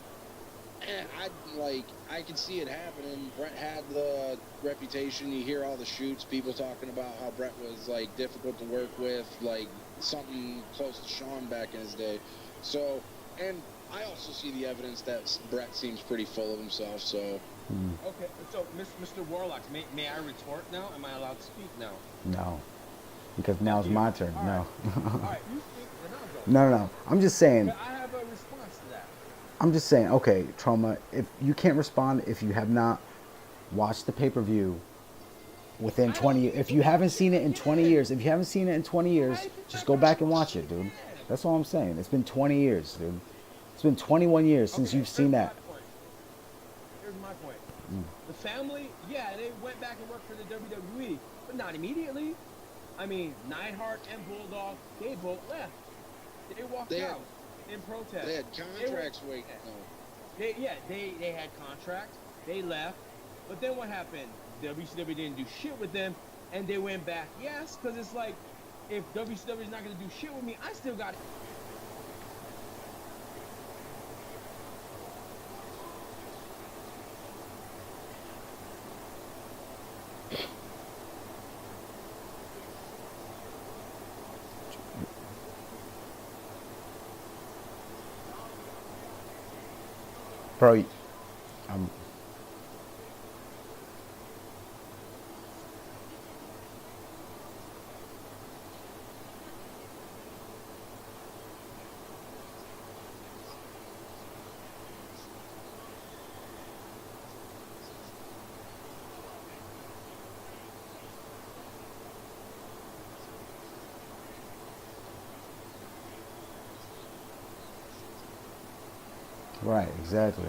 I could see it happening. Brett had the reputation. You hear all the shoots, people talking about how Brett was like difficult to work with, like something close to Sean back in his day. So, and I also see the evidence that Brett seems pretty full of himself. So, Okay, so Mr. Warlock, may I retort now? Am I allowed to speak now? No, because now it's my turn. All No. right. All right, you speak, and I'll go. No. I'm just saying. But I have a response to that. I'm just saying. Okay, Trauma. If you can't respond, if you have not watched the pay-per-view within 20, if you haven't seen it in 20 years, if you haven't seen it in 20 years, just go back and watch it, dude. That's all I'm saying. It's been 20 years, dude. It's been 21 years since you've seen that. Here's my point. The family, yeah, they went back and worked for the WWE, but not immediately. I mean, Neidhart and Bulldog, they both left. They walked out in protest. they had contracts waiting. They had contracts. They left. But then what happened? WCW didn't do shit with them, and they went back. Yes, because it's like, if WCW is not going to do shit with me, I still got. Bro, I'm. Right, exactly.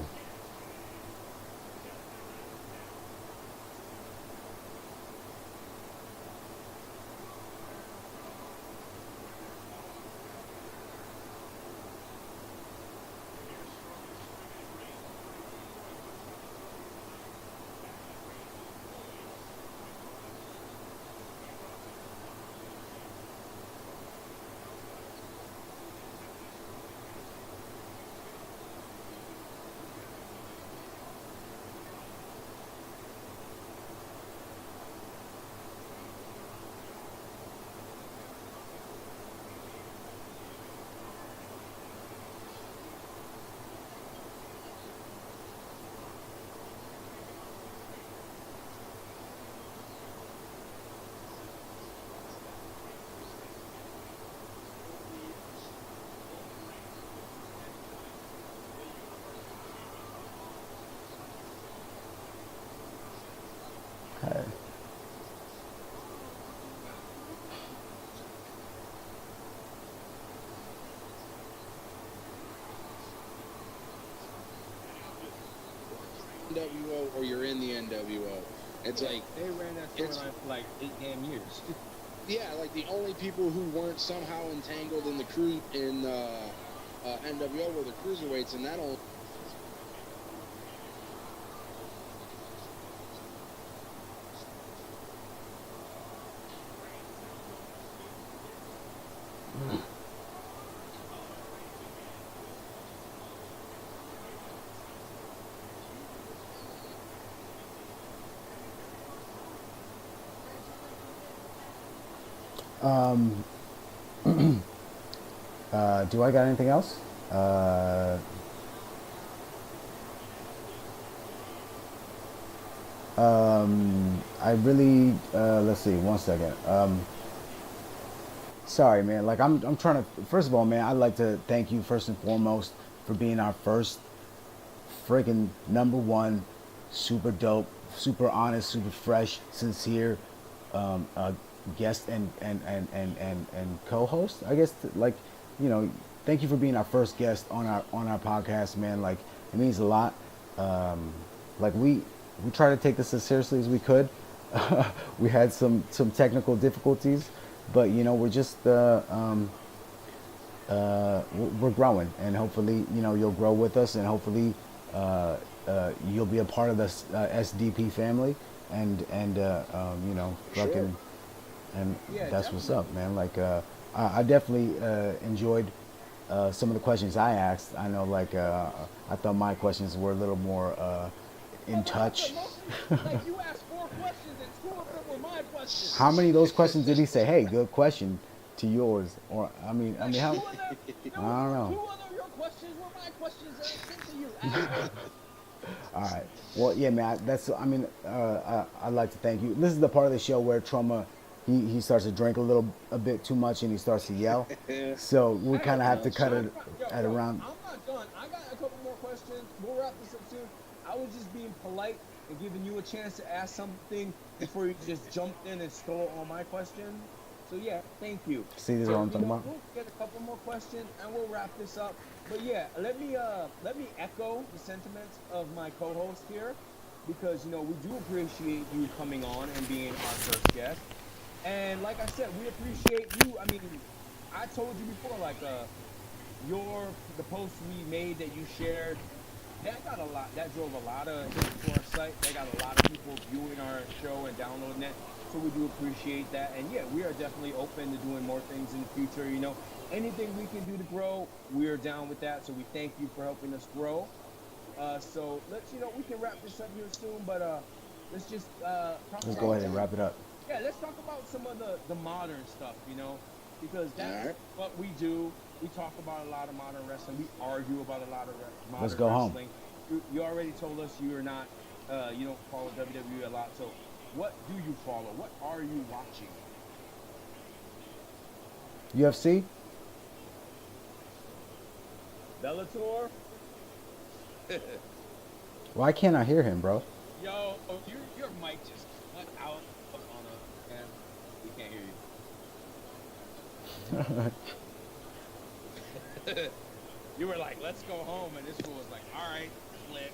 Okay. NWO or you're in the NWO. It's like They ran that storyline for like 8 damn years. yeah, like the only people who weren't somehow entangled in the NWO were the cruiserweights, and that only. Do I got anything else? I really let's see, one second. Sorry, man. Like I'm trying to. First of all, man, I'd like to thank you first and foremost for being our first freaking number one super dope, super honest, super fresh, sincere guest and co-host. I guess like, you know, thank you for being our first guest on our podcast, man. Like it means a lot. Like we try to take this as seriously as we could. We had some technical difficulties, but you know we're just we're growing, and hopefully you know you'll grow with us, and hopefully you'll be a part of the SDP family, and you know Sure. fucking, and Yeah, that's what's definitely. up, man. Like I definitely enjoyed some of the questions I asked. I know like I thought my questions were a little more in But like I said, touch. most of like you asked 4 questions and 2 of them were my questions. How many of those questions did he say, "Hey, good question," to yours? Or I Like mean, how? two of them, I there was don't know. 2 of your questions were my questions that I sent to you, asshole. All right. Well, yeah, man. That's. I mean, I'd like to thank you. This is the part of the show where Trauma, he starts to drink a bit too much and he starts to yell. Yeah. So we Hey, kind of have to cut I'm it not, yo, at yo, around. I'm not done. I got a couple more questions. We'll wrap this up soon. I was just being polite and giving you a chance to ask something before you just jumped in and stole all my questions. So yeah, thank you. See, this is what So I'm talking about. we'll get a couple more questions and we'll wrap this up. But yeah, let me echo the sentiments of my co-host here, because we do appreciate you coming on and being our first guest. And like I said, we appreciate you. I mean, I told you before, like your the post we made that you shared, that got a lot. That drove a lot of hits to our site. They got a lot of people viewing our show and downloading it. So we do appreciate that. And yeah, we are definitely open to doing more things in the future. Anything we can do to grow, we are down with that. So we thank you for helping us grow. So let's we can wrap this up here soon, but let's just talk Let's go about ahead and wrap it up. yeah, let's talk about some of the modern stuff, because All that's right. what we do. We talk about a lot of modern wrestling. We argue about a lot of Let's modern go home. wrestling. You already told us you are not, you don't follow WWE a lot. So, what do you follow? What are you watching? UFC. Bellator. Why can't I hear him, bro? Yo, your mic just cut out on a man. We can't hear you. You were like, "Let's go home," and this fool was like, "All right, click."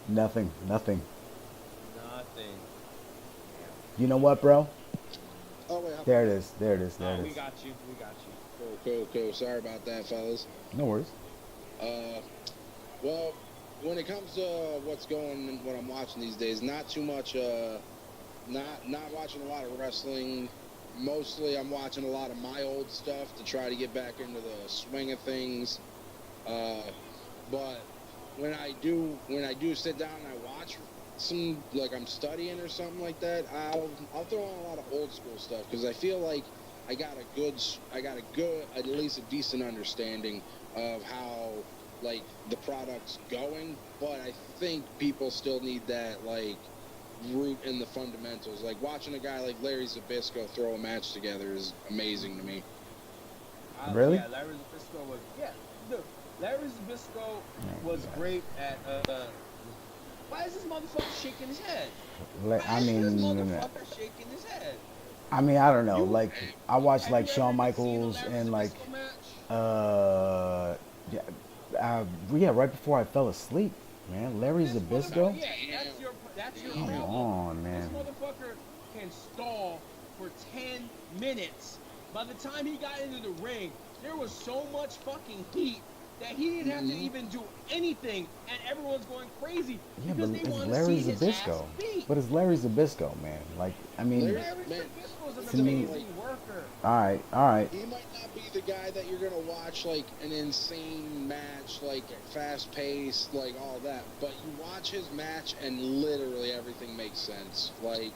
Nothing. Nothing. Nothing. You know what, bro? Oh wait. There it is. There it is. There Oh, it we is. got you. We got you. Cool. Sorry about that, fellas. No worries. Uh, well, when it comes to what's going and what I'm watching these days, not too much. Not watching a lot of wrestling. Mostly, I'm watching a lot of my old stuff to try to get back into the swing of things. But when I do sit down and I watch some, like I'm studying or something like that, I'll throw on a lot of old school stuff because I feel like I got a good, at least a decent understanding of how like the product's going. But I think people still need that like root in the fundamentals. Like watching a guy like Larry Zbyszko throw a match together is amazing to me. Really? Yeah, Larry Zbyszko was. Yeah, dude. Larry Zbyszko was great at. Why is this motherfucker shaking his head? Why I is this mean, motherfucker shaking his head? I don't know. You, Like, I watched have like you Shawn ever seen a Michaels Larry and like, Zbyszko match? yeah, yeah, right before I fell asleep, man. Larry This Zbyszko. motherfucker, yeah, that's your Come problem. on, This man. motherfucker can stall for 10 minutes. By the time he got into the ring, there was so much fucking heat that he didn't have to even do anything, and everyone's going crazy Yeah, because but they it's wanted to Larry see his ass Zbyszko. beat. But it's Larry Zbyszko, man. Like, I mean, Larry- Larry Man, Zbyszko's to an me- amazing worker. all right. He might not be the guy that you're gonna watch like an insane match, like fast paced, like all that. But you watch his match and literally everything makes sense. Like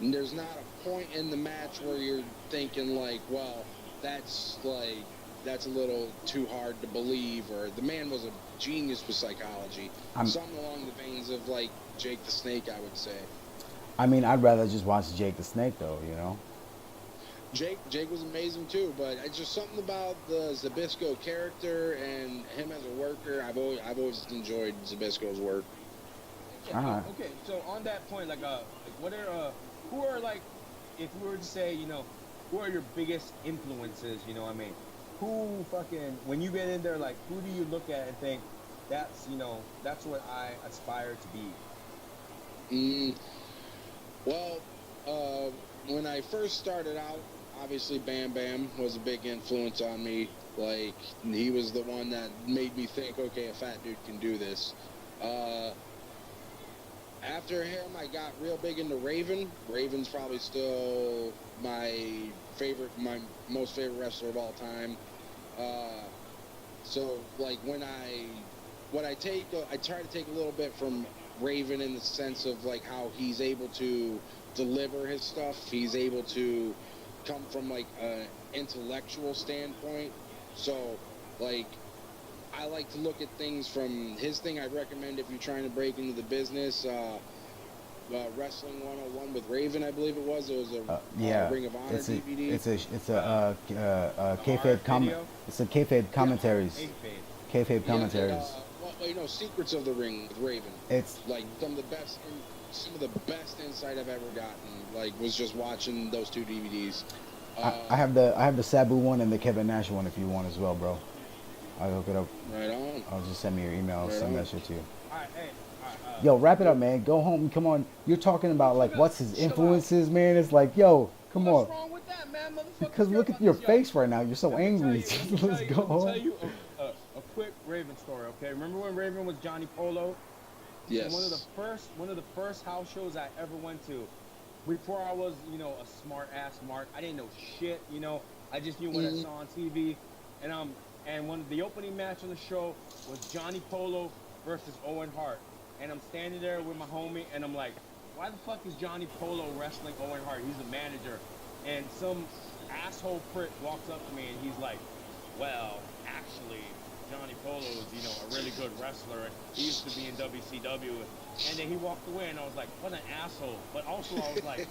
there's not a point in the match where you're thinking like, well, that's a little too hard to believe, or the man was a genius with psychology. Something along the veins of like Jake the Snake, I would say. I mean, I'd rather just watch Jake the Snake, though. You know. Jake was amazing too, but it's just something about the Zbyszko character and him as a worker. I've always enjoyed Zbyszko's work. Yeah. All right. Okay. So on that point, what are who are like, if we were to say, who are your biggest influences? You know, what I mean, who fucking when you get in there, like, who do you look at and think that's what I aspire to be? Mm, well, uh, when I first started out, obviously Bam Bam was a big influence on me. Like, he was the one that made me think, okay, a fat dude can do this. Uh, After him, I got real big into Raven. Raven's probably still my most favorite wrestler of all time. Uh, so, like, I try to take a little bit from Raven in the sense of like how he's able to deliver his stuff. He's able to come from like an intellectual standpoint. So, like, I like to look at things from his thing. I'd recommend if you're trying to break into the business, Wrestling 101 with Raven, I believe it was. It was a Yeah, Ring of Honor it's a DVD. kayfabe comment. Video? It's a kayfabe commentaries. Kayfabe. Kayfabe Yeah, commentaries. Secrets of the Ring with Raven. It's Like some of the best insight I've ever gotten. Like was just watching those two DVDs. I have the Sabu one and the Kevin Nash one if you want as well, bro. I'll hook it up. Right on. I'll just send me your email. I'll Right send on. that shit to you. All right, hey, all right. Yo, wrap it up, man. Go home. Come on. You're talking about like what's his influences, man. It's like, yo, come What's on. wrong with that, man? Motherfuckers Because care look at about your this, yo. face right now. You're so Let me tell angry. you- let me Let's tell you- go let me tell home. you a quick Raven story, okay? Remember when Raven was Johnny Polo? Yes. One of the first house shows I ever went to. Before I was, a smart ass Mark. I didn't know shit, I just knew what I saw on TV. And the opening match on the show was Johnny Polo versus Owen Hart. And I'm standing there with my homie, and I'm like, why the fuck is Johnny Polo wrestling Owen Hart? He's the manager. And some asshole prick walks up to me, and he's like, well, actually, Johnny Polo is, a really good wrestler. He used to be in WCW. And then he walked away, and I was like, what an asshole. But also, I was like,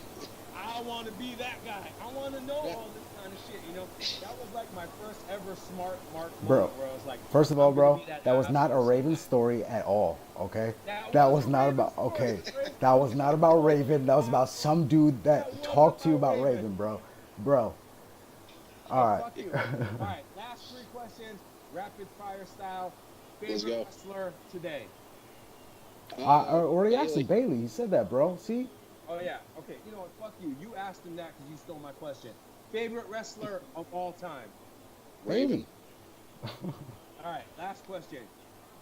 I want to be that guy. I want to know all this kind of shit, That was like my first ever smart Mark Bro, moment where I was like, First of all, I'm gonna bro, be that was not a asshole. Raven story at all, okay? That was was a not Raven about, story, okay. Raven. That was not about Raven. That was about some dude That that was talked to you about about Raven. Raven, bro. Bro. All Hey, right. fuck you. All right, last three questions, rapid fire style. Let's Favorite go. wrestler today? I already asked Bailey. him, Bailey. He said that, bro. See? Oh, yeah. Okay, you know what? Fuck you. You asked him that because you stole my question. Favorite wrestler of all time? Raven. All right, last question.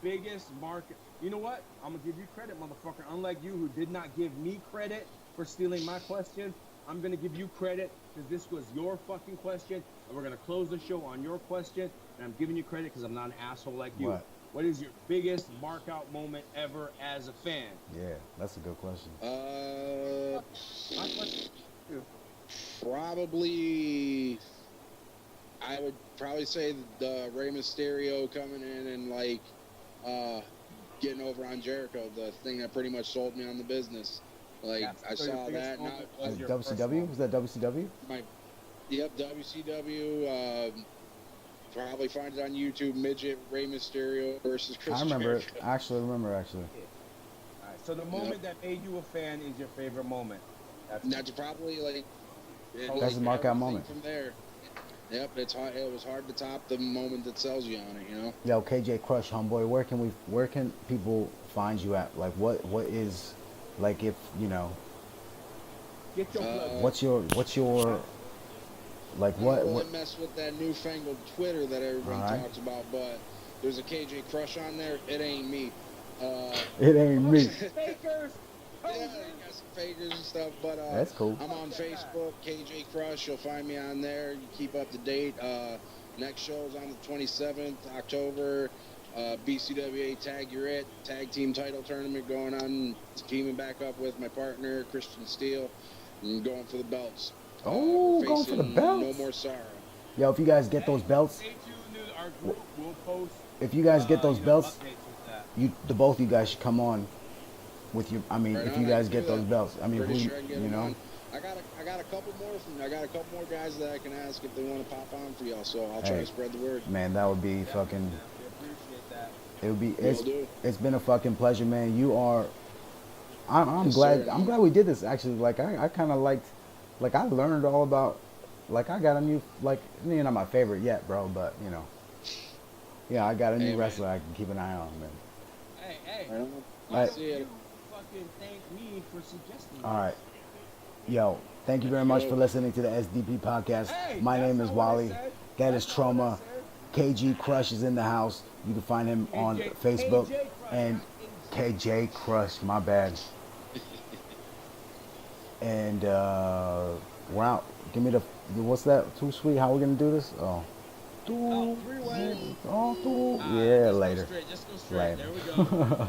Biggest market. You know what? I'm going to give you credit, motherfucker. Unlike you, who did not give me credit for stealing my question, I'm going to give you credit because this was your fucking question. And we're going to close the show on your question. And I'm giving you credit because I'm not an asshole like you. What? What is your biggest mark out moment ever as a fan? Yeah, that's a good question. My question. Probably, I would probably say the Rey Mysterio coming in and like getting over on Jericho, the thing that pretty much sold me on the business. Like I So your saw biggest that. Now, moment was your first WCW? moment. Was that WCW? WCW. Probably find it on YouTube. Midget Rey Mysterio versus Chris I remember it. Jericho. I actually remember, actually. All right, so the moment that made you a fan is your favorite moment. That's probably like. That's a mark out everything moment. From there. Yep, it's hard. It was hard to top the moment that sells you on it. Yo, KJ Crush, homeboy, where can people find you at? Like, what is, like, if Get your plug. what's your, like, I don't what? really mess with that newfangled Twitter that everybody Alright. talks about, but there's a KJ Crush on there. It ain't me. It ain't me. Fakers. Yeah, I got some fakers and stuff, but That's cool. I'm on Facebook, KJ Crush. You'll find me on there. You keep up to date. Next show's on the 27th October. BCWA Tag You're It tag team title tournament going on. Teaming back up with my partner Christian Steele and going for the belts. Oh, We're going for the facing belts. No More Sorrow. Yo, if you guys get those belts, Stay tuned to our group. We'll post. if you guys get those belts, updates with that. the both of you guys should come on with your. I mean, Right if on, you I guys can get do those that. belts, I mean, Pretty who, sure I can get you them know. on. I got a couple more. I got a couple more guys that I can ask if they want to pop on for y'all. So I'll try Hey. to spread the word. Man, that would be fucking. We appreciate that. It would be. Will do. It's been a fucking pleasure, man. You are I'm Yes, glad sir. I'm glad we did this actually. Like I kind of liked, like I learned all about, like I got a new, like you're not my favorite yet, bro, but you know, yeah, I got a new Hey, man. wrestler I can keep an eye on, man. Hey, Right on. why Right. don't See ya. you fucking thank me for suggesting All that? right, yo, thank you There very you much go. for listening to the SDP podcast. Hey, My that's name is not what I Wally. said. That is That's not what I Trauma. said. KG Crush is in the house. You can find him on Facebook KJ Crush, and not KJ Crush. My bad. And we're out. Give me the what's that? Too sweet. How we gonna do this? Oh, Oh, too, three-way. oh, too. All right, Yeah, let's go later. straight. Just go straight. Later. There we go.